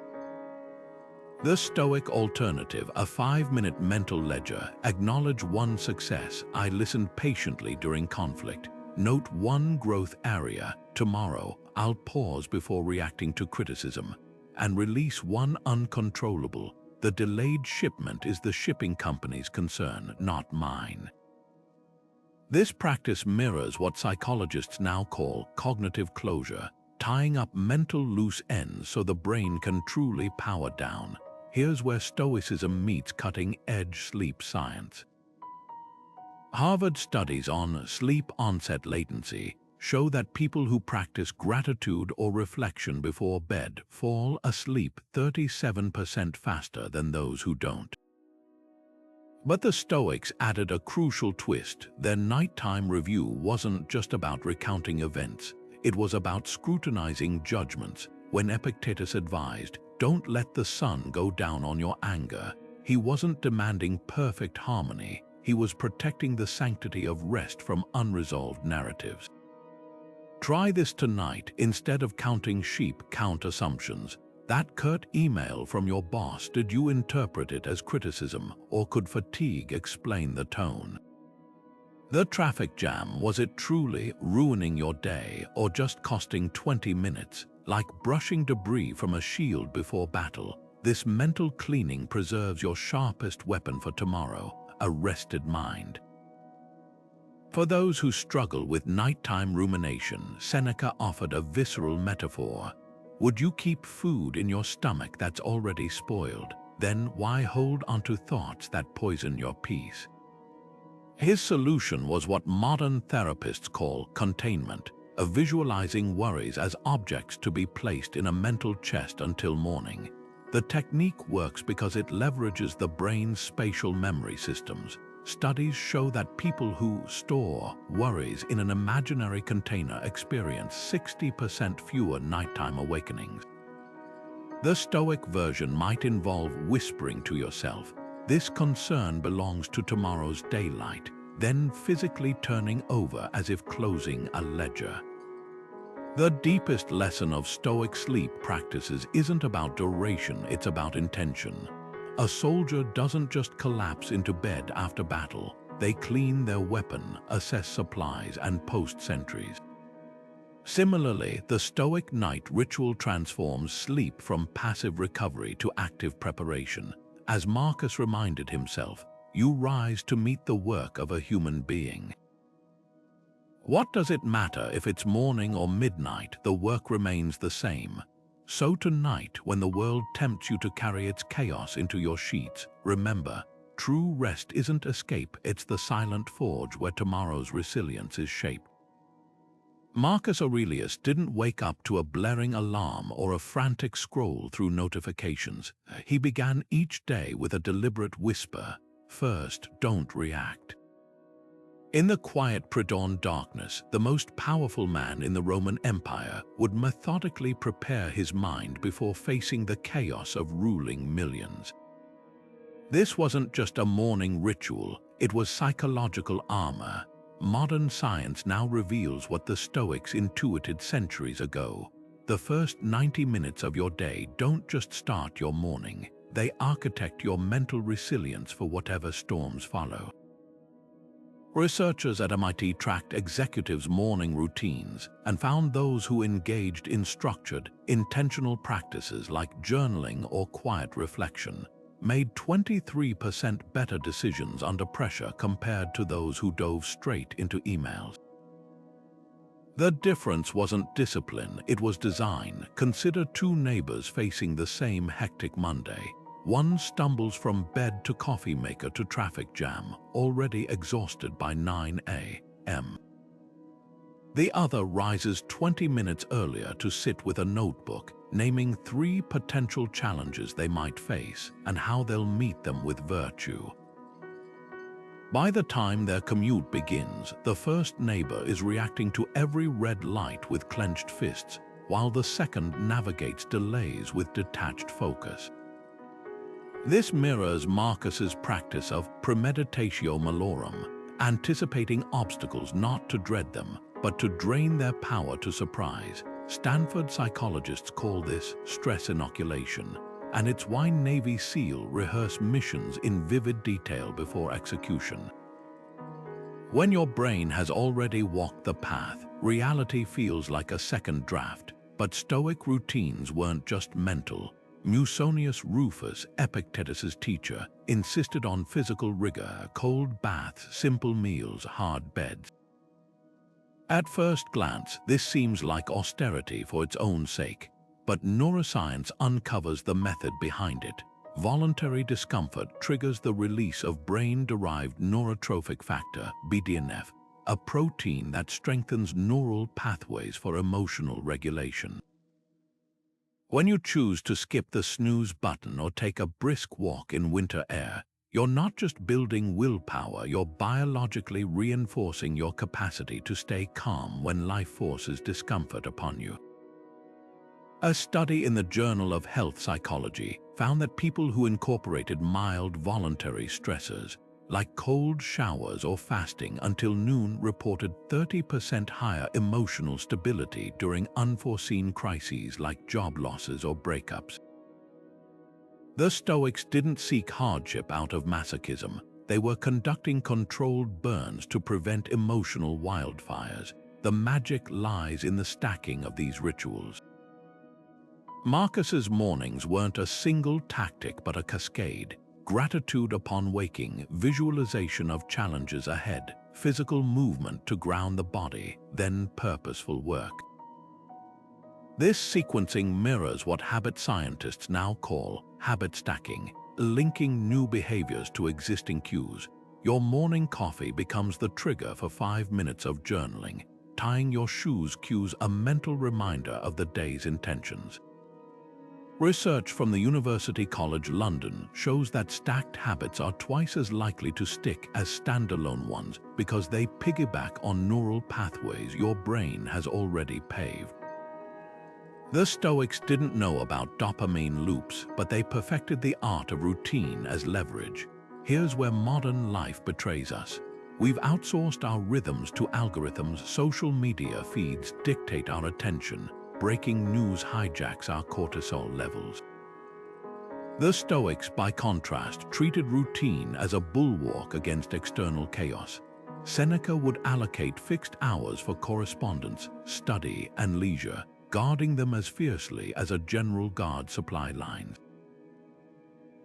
The Stoic alternative, a 5-minute mental ledger: acknowledge one success, I listened patiently during conflict. Note one growth area, tomorrow, I'll pause before reacting to criticism. And release one uncontrollable, The delayed shipment is the shipping company's concern, not mine. This practice mirrors what psychologists now call cognitive closure, tying up mental loose ends so the brain can truly power down. Here's where Stoicism meets cutting-edge sleep science. Harvard studies on sleep onset latency show that people who practice gratitude or reflection before bed fall asleep 37% faster than those who don't. But the Stoics added a crucial twist. Their nighttime review wasn't just about recounting events, it was about scrutinizing judgments. When Epictetus advised, "Don't let the sun go down on your anger," he wasn't demanding perfect harmony, he was protecting the sanctity of rest from unresolved narratives. Try this tonight. Instead of counting sheep, count assumptions. That curt email from your boss, did you interpret it as criticism, or could fatigue explain the tone? The traffic jam, was it truly ruining your day or just costing 20 minutes? Like brushing debris from a shield before battle, this mental cleaning preserves your sharpest weapon for tomorrow, a rested mind. For those who struggle with nighttime rumination, Seneca offered a visceral metaphor. Would you keep food in your stomach that's already spoiled? Then why hold onto thoughts that poison your peace? His solution was what modern therapists call containment, a visualizing worries as objects to be placed in a mental chest until morning. The technique works because it leverages the brain's spatial memory systems. Studies show that people who store worries in an imaginary container experience 60% fewer nighttime awakenings. The Stoic version might involve whispering to yourself, "This concern belongs to tomorrow's daylight," then physically turning over as if closing a ledger. The deepest lesson of Stoic sleep practices isn't about duration, it's about intention. A soldier doesn't just collapse into bed after battle. They clean their weapon, assess supplies, and post sentries. Similarly, the Stoic night ritual transforms sleep from passive recovery to active preparation. As Marcus reminded himself, you rise to meet the work of a human being. What does it matter if it's morning or midnight? The work remains the same. So tonight, when the world tempts you to carry its chaos into your sheets, remember, true rest isn't escape, it's the silent forge where tomorrow's resilience is shaped. Marcus Aurelius didn't wake up to a blaring alarm or a frantic scroll through notifications. He began each day with a deliberate whisper. First, don't react. In the quiet pre-dawn darkness, the most powerful man in the Roman Empire would methodically prepare his mind before facing the chaos of ruling millions. This wasn't just a morning ritual, it was psychological armor. Modern science now reveals what the Stoics intuited centuries ago. The first 90 minutes of your day don't just start your morning, they architect your mental resilience for whatever storms follow. Researchers at MIT tracked executives' morning routines and found those who engaged in structured, intentional practices like journaling or quiet reflection made 23% better decisions under pressure compared to those who dove straight into emails. The difference wasn't discipline, it was design. Consider two neighbors facing the same hectic Monday. One stumbles from bed to coffee maker to traffic jam, already exhausted by 9 a.m. The other rises 20 minutes earlier to sit with a notebook, naming 3 potential challenges they might face and how they'll meet them with virtue. By the time their commute begins, the first neighbor is reacting to every red light with clenched fists, while the second navigates delays with detached focus. This mirrors Marcus's practice of premeditatio malorum, anticipating obstacles not to dread them, but to drain their power to surprise. Stanford psychologists call this stress inoculation, and it's why Navy SEAL rehearse missions in vivid detail before execution. When your brain has already walked the path, reality feels like a second draft. But Stoic routines weren't just mental. Musonius Rufus, Epictetus's teacher, insisted on physical rigor, cold baths, simple meals, hard beds. At first glance, this seems like austerity for its own sake, but neuroscience uncovers the method behind it. Voluntary discomfort triggers the release of brain-derived neurotrophic factor, BDNF, a protein that strengthens neural pathways for emotional regulation. When you choose to skip the snooze button or take a brisk walk in winter air, you're not just building willpower, you're biologically reinforcing your capacity to stay calm when life forces discomfort upon you. A study in the Journal of Health Psychology found that people who incorporated mild voluntary stressors, like cold showers or fasting until noon, reported 30% higher emotional stability during unforeseen crises like job losses or breakups. The Stoics didn't seek hardship out of masochism. They were conducting controlled burns to prevent emotional wildfires. The magic lies in the stacking of these rituals. Marcus's mornings weren't a single tactic but a cascade. Gratitude upon waking, visualization of challenges ahead, physical movement to ground the body, then purposeful work. This sequencing mirrors what habit scientists now call habit stacking, linking new behaviors to existing cues. Your morning coffee becomes the trigger for 5 minutes of journaling. Tying your shoes cues a mental reminder of the day's intentions. Research from the University College London shows that stacked habits are twice as likely to stick as standalone ones because they piggyback on neural pathways your brain has already paved. The Stoics didn't know about dopamine loops, but they perfected the art of routine as leverage. Here's where modern life betrays us. We've outsourced our rhythms to algorithms. Social media feeds dictate our attention. Breaking news hijacks our cortisol levels. The Stoics, by contrast, treated routine as a bulwark against external chaos. Seneca would allocate fixed hours for correspondence, study, and leisure, guarding them as fiercely as a general guard supply lines.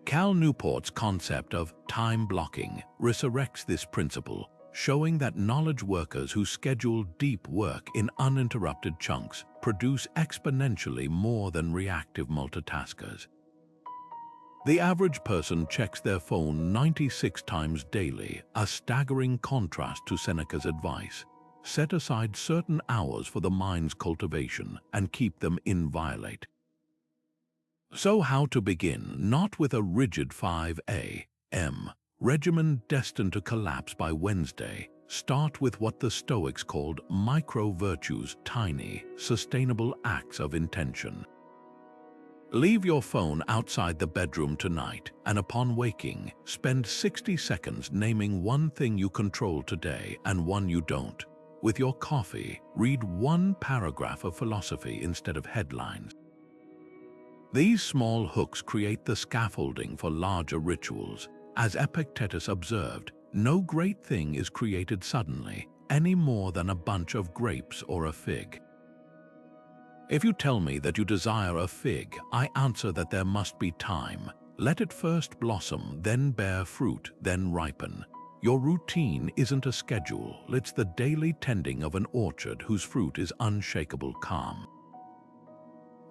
Cal Newport's concept of time blocking resurrects this principle, showing that knowledge workers who schedule deep work in uninterrupted chunks produce exponentially more than reactive multitaskers. The average person checks their phone 96 times daily, a staggering contrast to Seneca's advice. Set aside certain hours for the mind's cultivation and keep them inviolate. So how to begin? Not with a rigid 5 a.m. regimen destined to collapse by Wednesday. Start with what the Stoics called micro-virtues, tiny, sustainable acts of intention. Leave your phone outside the bedroom tonight, and upon waking, spend 60 seconds naming one thing you control today and one you don't. With your coffee, read one paragraph of philosophy instead of headlines. These small hooks create the scaffolding for larger rituals. As Epictetus observed, no great thing is created suddenly, any more than a bunch of grapes or a fig. If you tell me that you desire a fig, I answer that there must be time. Let it first blossom, then bear fruit, then ripen. Your routine isn't a schedule, it's the daily tending of an orchard whose fruit is unshakable calm.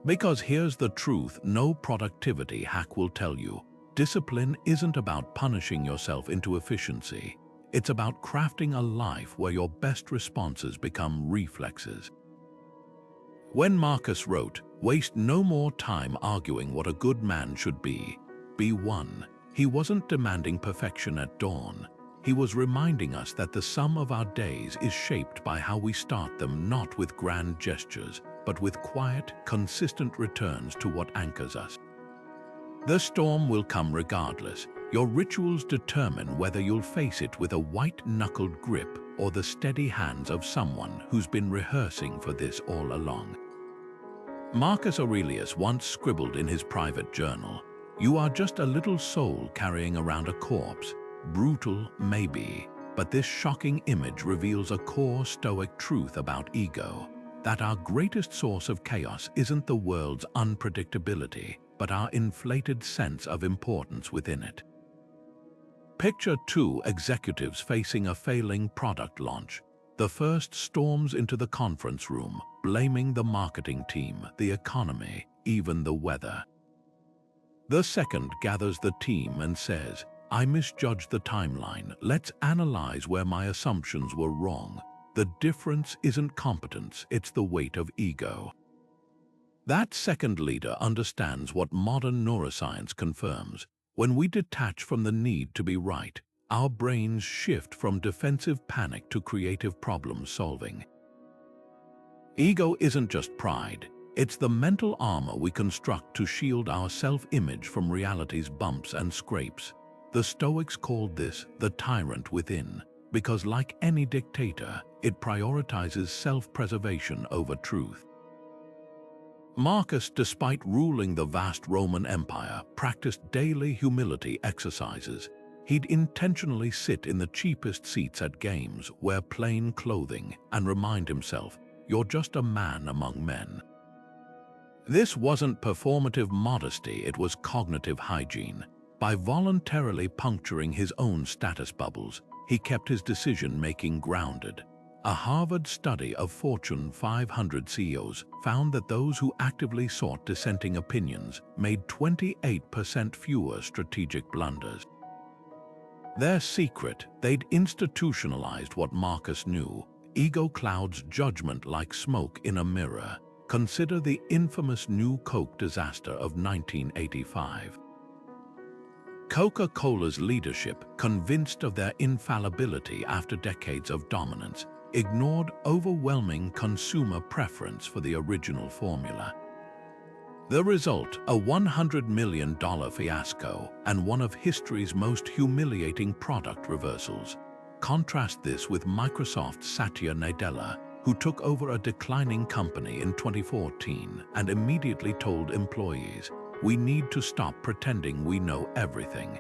Because here's the truth no productivity hack will tell you. Discipline isn't about punishing yourself into efficiency. It's about crafting a life where your best responses become reflexes. When Marcus wrote, "Waste no more time arguing what a good man should be one," he wasn't demanding perfection at dawn. He was reminding us that the sum of our days is shaped by how we start them, not with grand gestures, but with quiet, consistent returns to what anchors us. The storm will come regardless. Your rituals determine whether you'll face it with a white-knuckled grip or the steady hands of someone who's been rehearsing for this all along. Marcus Aurelius once scribbled in his private journal, "You are just a little soul carrying around a corpse. Brutal, maybe, but this shocking image reveals a core Stoic truth about ego, that our greatest source of chaos isn't the world's unpredictability, but our inflated sense of importance within it. Picture two executives facing a failing product launch. The first storms into the conference room, blaming the marketing team, the economy, even the weather. The second gathers the team and says, "I misjudged the timeline. Let's analyze where my assumptions were wrong." The difference isn't competence, it's the weight of ego. That second leader understands what modern neuroscience confirms. When we detach from the need to be right, our brains shift from defensive panic to creative problem solving. Ego isn't just pride, it's the mental armor we construct to shield our self-image from reality's bumps and scrapes. The Stoics called this the tyrant within, because like any dictator, it prioritizes self-preservation over truth. Marcus, despite ruling the vast Roman Empire, practiced daily humility exercises. He'd intentionally sit in the cheapest seats at games, wear plain clothing, and remind himself, "You're just a man among men." This wasn't performative modesty, it was cognitive hygiene. By voluntarily puncturing his own status bubbles, he kept his decision-making grounded. A Harvard study of Fortune 500 CEOs found that those who actively sought dissenting opinions made 28% fewer strategic blunders. Their secret, they'd institutionalized what Marcus knew. Ego clouds judgment like smoke in a mirror. Consider the infamous New Coke disaster of 1985. Coca-Cola's leadership, convinced of their infallibility after decades of dominance, ignored overwhelming consumer preference for the original formula. The result, a $100 million fiasco and one of history's most humiliating product reversals. Contrast this with Microsoft's Satya Nadella, who took over a declining company in 2014 and immediately told employees, "We need to stop pretending we know everything."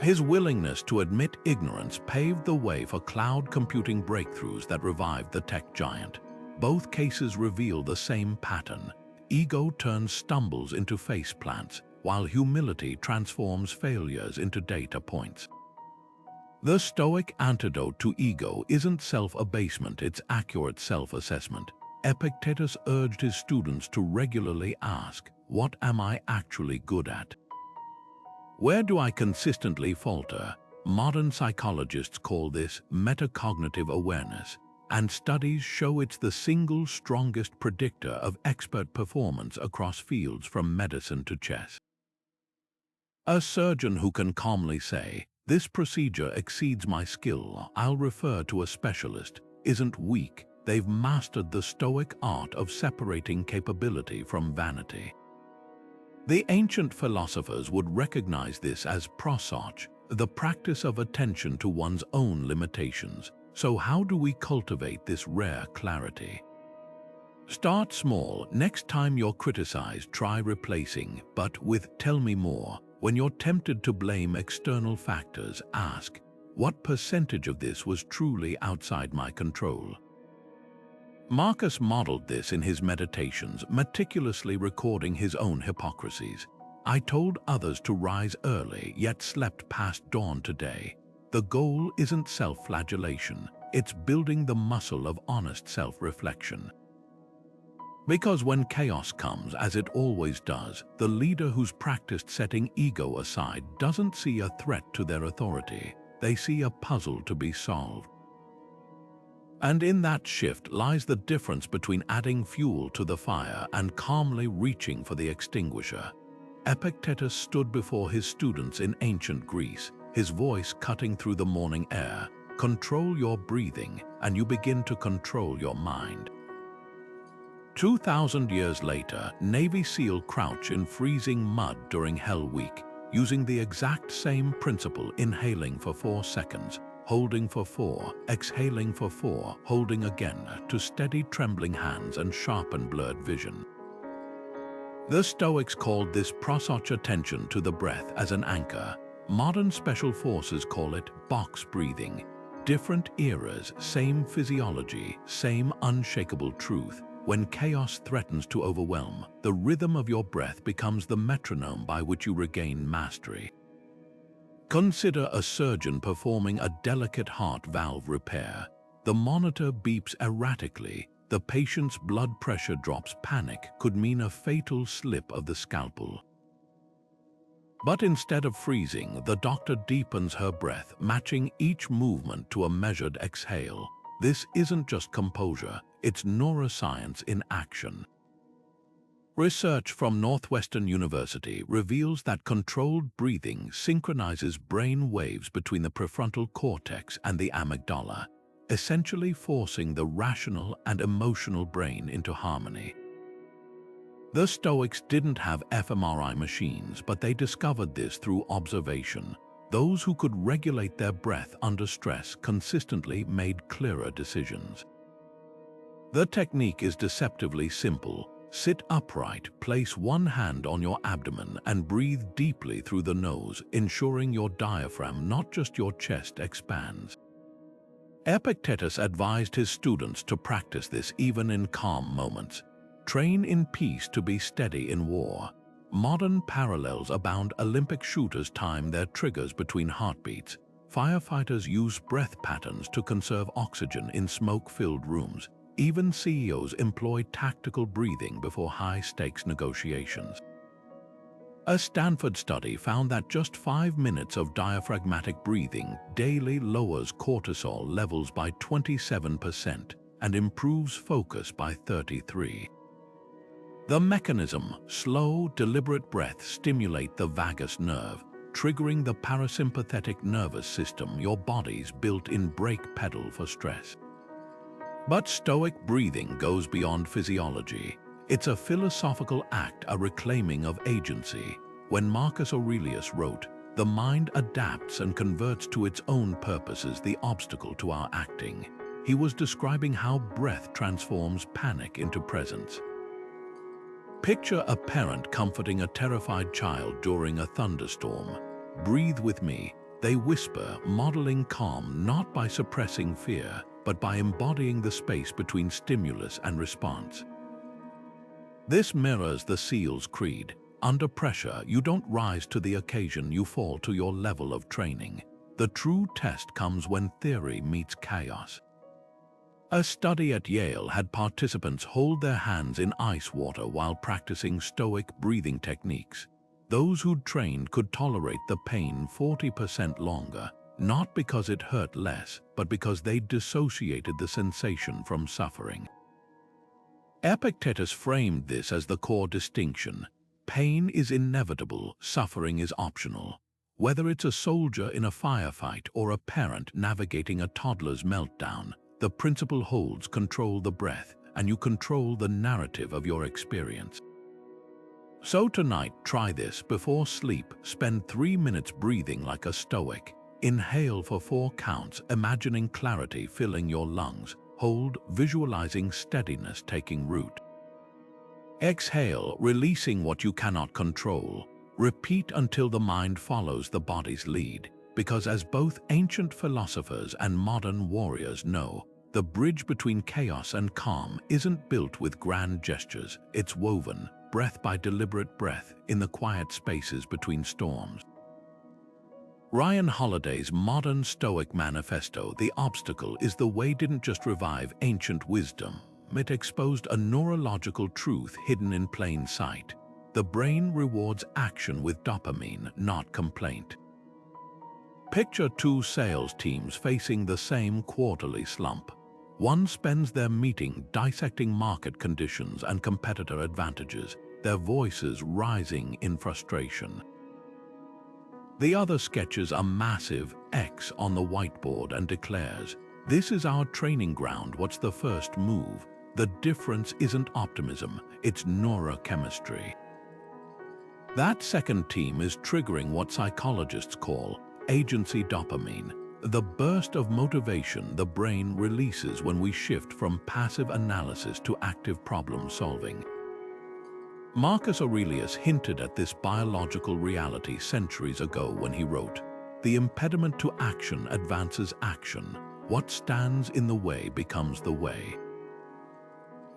His willingness to admit ignorance paved the way for cloud computing breakthroughs that revived the tech giant. Both cases reveal the same pattern. Ego turns stumbles into faceplants, while humility transforms failures into data points. The Stoic antidote to ego isn't self-abasement, it's accurate self-assessment. Epictetus urged his students to regularly ask, "What am I actually good at? Where do I consistently falter?" Modern psychologists call this metacognitive awareness, and studies show it's the single strongest predictor of expert performance across fields from medicine to chess. A surgeon who can calmly say, "This procedure exceeds my skill, I'll refer to a specialist," isn't weak. They've mastered the Stoic art of separating capability from vanity. The ancient philosophers would recognize this as prosoch, the practice of attention to one's own limitations. So how do we cultivate this rare clarity? Start small. Next time you're criticized, try replacing, but with "tell me more." When you're tempted to blame external factors, ask, "What percentage of this was truly outside my control?" Marcus modeled this in his meditations, meticulously recording his own hypocrisies. "I told others to rise early, yet slept past dawn today." The goal isn't self-flagellation, it's building the muscle of honest self-reflection. Because when chaos comes, as it always does, the leader who's practiced setting ego aside doesn't see a threat to their authority, they see a puzzle to be solved. And in that shift lies the difference between adding fuel to the fire and calmly reaching for the extinguisher. Epictetus stood before his students in ancient Greece, his voice cutting through the morning air. Control your breathing, and you begin to control your mind. 2,000 years later, Navy SEAL crouch in freezing mud during Hell Week, using the exact same principle, inhaling for 4 seconds, holding for 4, exhaling for 4, holding again, to steady trembling hands and sharpen blurred vision. The Stoics called this prosoch, attention to the breath, as an anchor. Modern special forces call it box breathing. Different eras, same physiology, same unshakable truth. When chaos threatens to overwhelm, the rhythm of your breath becomes the metronome by which you regain mastery. Consider a surgeon performing a delicate heart valve repair. The monitor beeps erratically, the patient's blood pressure drops. Panic could mean a fatal slip of the scalpel. But instead of freezing, the doctor deepens her breath, matching each movement to a measured exhale. This isn't just composure, it's neuroscience in action. Research from Northwestern University reveals that controlled breathing synchronizes brain waves between the prefrontal cortex and the amygdala, essentially forcing the rational and emotional brain into harmony. The Stoics didn't have fMRI machines, but they discovered this through observation. Those who could regulate their breath under stress consistently made clearer decisions. The technique is deceptively simple. Sit upright, place one hand on your abdomen, and breathe deeply through the nose, ensuring your diaphragm, not just your chest, expands. Epictetus advised his students to practice this even in calm moments. Train in peace to be steady in war. Modern parallels abound. Olympic shooters time their triggers between heartbeats. Firefighters use breath patterns to conserve oxygen in smoke-filled rooms. Even CEOs employ tactical breathing before high-stakes negotiations. A Stanford study found that just 5 minutes of diaphragmatic breathing daily lowers cortisol levels by 27% and improves focus by 33%. The mechanism: slow, deliberate breath stimulate the vagus nerve, triggering the parasympathetic nervous system, your body's built-in brake pedal for stress. But Stoic breathing goes beyond physiology. It's a philosophical act, a reclaiming of agency. When Marcus Aurelius wrote, "The mind adapts and converts to its own purposes the obstacle to our acting," he was describing how breath transforms panic into presence. Picture a parent comforting a terrified child during a thunderstorm. "Breathe with me," they whisper, modeling calm not by suppressing fear, but by embodying the space between stimulus and response. This mirrors the SEAL's creed. Under pressure, you don't rise to the occasion, you fall to your level of training. The true test comes when theory meets chaos. A study at Yale had participants hold their hands in ice water while practicing Stoic breathing techniques. Those who'd trained could tolerate the pain 40% longer, not because it hurt less, but because they dissociated the sensation from suffering. Epictetus framed this as the core distinction. Pain is inevitable, suffering is optional. Whether it's a soldier in a firefight or a parent navigating a toddler's meltdown, the principle holds: control the breath, and you control the narrative of your experience. So tonight, try this. Before sleep, spend 3 minutes breathing like a Stoic. Inhale for 4 counts, imagining clarity filling your lungs. Hold, visualizing steadiness taking root. Exhale, releasing what you cannot control. Repeat until the mind follows the body's lead. Because as both ancient philosophers and modern warriors know, the bridge between chaos and calm isn't built with grand gestures. It's woven, breath by deliberate breath, in the quiet spaces between storms. Ryan Holiday's modern Stoic manifesto, "The Obstacle is the Way," didn't just revive ancient wisdom. It exposed a neurological truth hidden in plain sight. The brain rewards action with dopamine, not complaint. Picture 2 sales teams facing the same quarterly slump. One spends their meeting dissecting market conditions and competitor advantages, their voices rising in frustration. The other sketches a massive X on the whiteboard and declares, "This is our training ground. What's the first move?" The difference isn't optimism, it's neurochemistry. That second team is triggering what psychologists call agency dopamine, the burst of motivation the brain releases when we shift from passive analysis to active problem solving. Marcus Aurelius hinted at this biological reality centuries ago when he wrote, "The impediment to action advances action. What stands in the way becomes the way."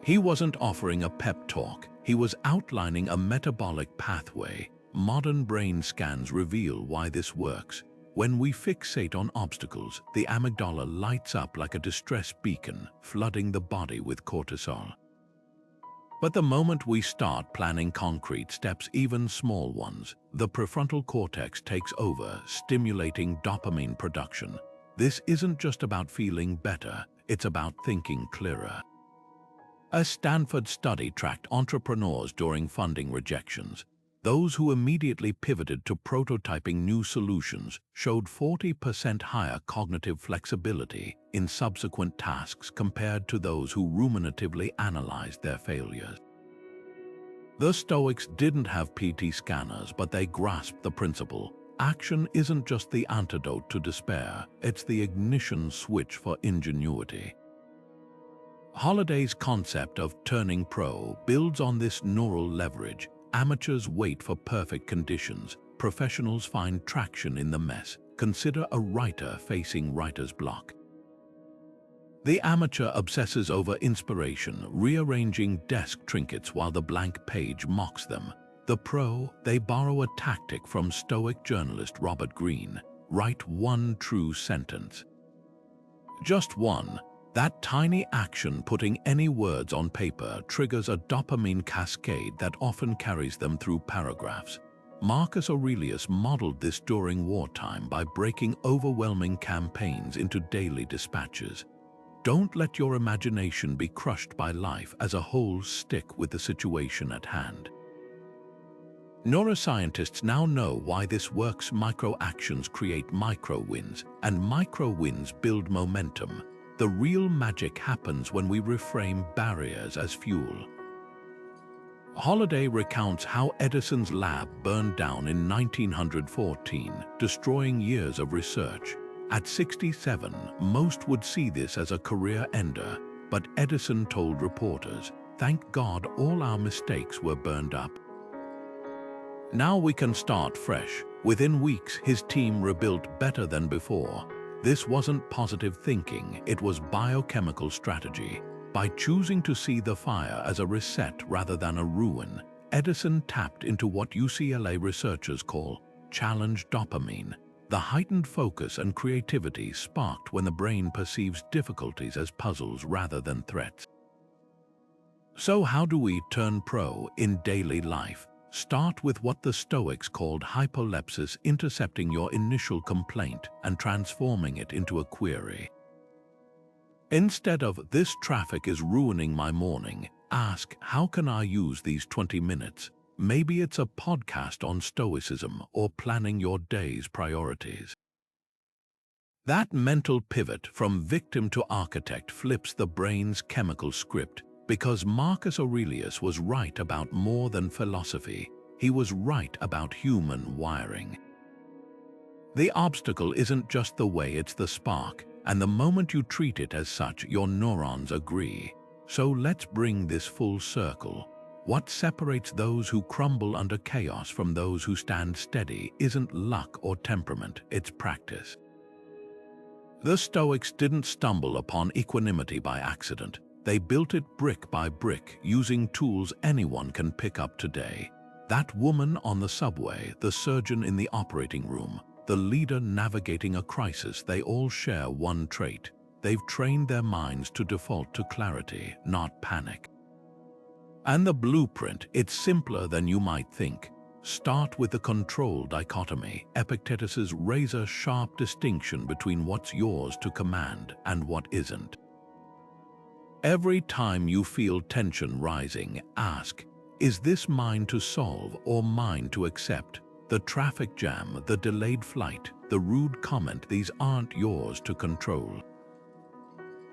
He wasn't offering a pep talk, he was outlining a metabolic pathway. Modern brain scans reveal why this works. When we fixate on obstacles, the amygdala lights up like a distress beacon, flooding the body with cortisol. But the moment we start planning concrete steps, even small ones, the prefrontal cortex takes over, stimulating dopamine production. This isn't just about feeling better, it's about thinking clearer. A Stanford study tracked entrepreneurs during funding rejections. Those who immediately pivoted to prototyping new solutions showed 40% higher cognitive flexibility in subsequent tasks compared to those who ruminatively analyzed their failures. The Stoics didn't have PT scanners, but they grasped the principle. Action isn't just the antidote to despair, it's the ignition switch for ingenuity. Holiday's concept of turning pro builds on this neural leverage. Amateurs wait for perfect conditions. Professionals find traction in the mess. Consider a writer facing writer's block. The amateur obsesses over inspiration, rearranging desk trinkets while the blank page mocks them. The pro, they borrow a tactic from Stoic journalist Robert Greene. Write one true sentence. Just one. That tiny action, putting any words on paper, triggers a dopamine cascade that often carries them through paragraphs. Marcus Aurelius modeled this during wartime by breaking overwhelming campaigns into daily dispatches. Don't let your imagination be crushed by life as a whole. Stick with the situation at hand. Neuroscientists now know why this works. Micro-actions create micro-wins, and micro-wins build momentum. The real magic happens when we reframe barriers as fuel. Holiday recounts how Edison's lab burned down in 1914, destroying years of research. At 67, most would see this as a career ender, but Edison told reporters, "Thank God all our mistakes were burned up. Now we can start fresh." Within weeks, his team rebuilt better than before. This wasn't positive thinking, it was biochemical strategy. By choosing to see the fire as a reset rather than a ruin, Edison tapped into what UCLA researchers call challenge dopamine, the heightened focus and creativity sparked when the brain perceives difficulties as puzzles rather than threats. So how do we turn pro in daily life? Start with what the Stoics called hypolepsis, intercepting your initial complaint and transforming it into a query. Instead of "this traffic is ruining my morning," ask, "how can I use these 20 minutes?" Maybe it's a podcast on Stoicism or planning your day's priorities. That mental pivot from victim to architect flips the brain's chemical script. Because Marcus Aurelius was right about more than philosophy, he was right about human wiring. The obstacle isn't just the way, it's the spark, and the moment you treat it as such, your neurons agree. So let's bring this full circle. What separates those who crumble under chaos from those who stand steady isn't luck or temperament, it's practice. The Stoics didn't stumble upon equanimity by accident. They built it brick by brick, using tools anyone can pick up today. That woman on the subway, the surgeon in the operating room, the leader navigating a crisis, they all share one trait. They've trained their minds to default to clarity, not panic. And the blueprint, it's simpler than you might think. Start with the control dichotomy, Epictetus's razor-sharp distinction between what's yours to command and what isn't. Every time you feel tension rising, ask, is this mine to solve or mine to accept? The traffic jam, the delayed flight, the rude comment, these aren't yours to control.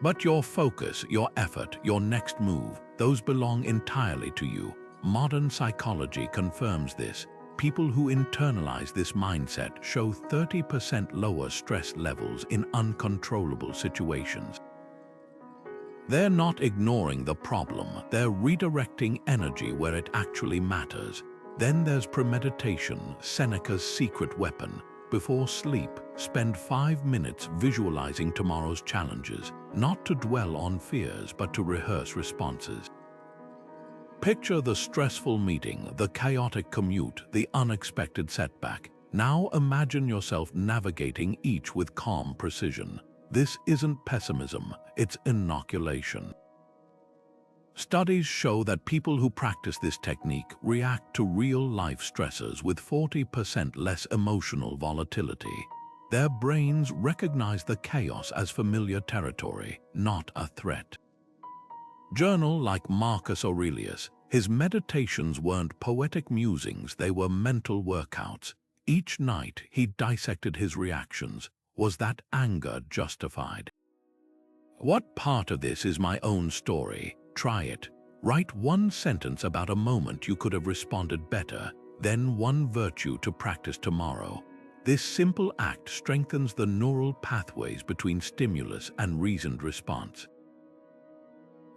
But your focus, your effort, your next move, those belong entirely to you. Modern psychology confirms this. People who internalize this mindset show 30% lower stress levels in uncontrollable situations. They're not ignoring the problem, they're redirecting energy where it actually matters. Then there's premeditation, Seneca's secret weapon. Before sleep, spend 5 minutes visualizing tomorrow's challenges, not to dwell on fears but to rehearse responses. Picture the stressful meeting, the chaotic commute, the unexpected setback. Now imagine yourself navigating each with calm precision. This isn't pessimism, it's inoculation. Studies show that people who practice this technique react to real-life stressors with 40% less emotional volatility. Their brains recognize the chaos as familiar territory, not a threat. Journal like Marcus Aurelius. His meditations weren't poetic musings, they were mental workouts. Each night he dissected his reactions. Was that anger justified? What part of this is my own story? Try it. Write one sentence about a moment you could have responded better, then one virtue to practice tomorrow. This simple act strengthens the neural pathways between stimulus and reasoned response.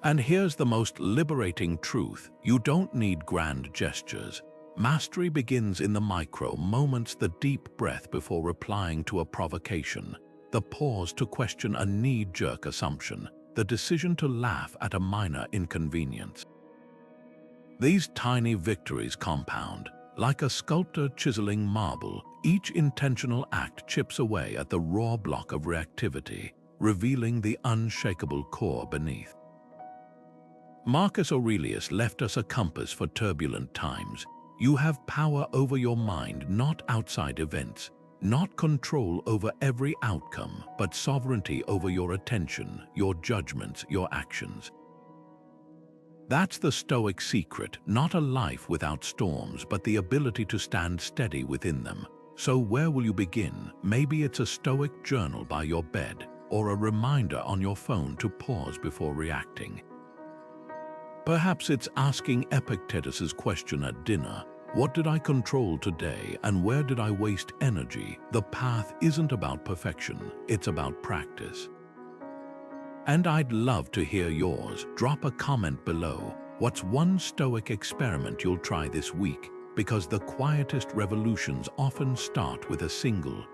And here's the most liberating truth: you don't need grand gestures. Mastery begins in the micro moments, the deep breath before replying to a provocation, the pause to question a knee-jerk assumption, the decision to laugh at a minor inconvenience. These tiny victories compound. Like a sculptor chiseling marble, each intentional act chips away at the raw block of reactivity, revealing the unshakable core beneath. Marcus Aurelius left us a compass for turbulent times. You have power over your mind, not outside events, not control over every outcome, but sovereignty over your attention, your judgments, your actions. That's the Stoic secret, not a life without storms, but the ability to stand steady within them. So where will you begin? Maybe it's a Stoic journal by your bed, or a reminder on your phone to pause before reacting. Perhaps it's asking Epictetus's question at dinner: what did I control today and where did I waste energy? The path isn't about perfection, it's about practice. And I'd love to hear yours. Drop a comment below. What's one Stoic experiment you'll try this week? Because the quietest revolutions often start with a single,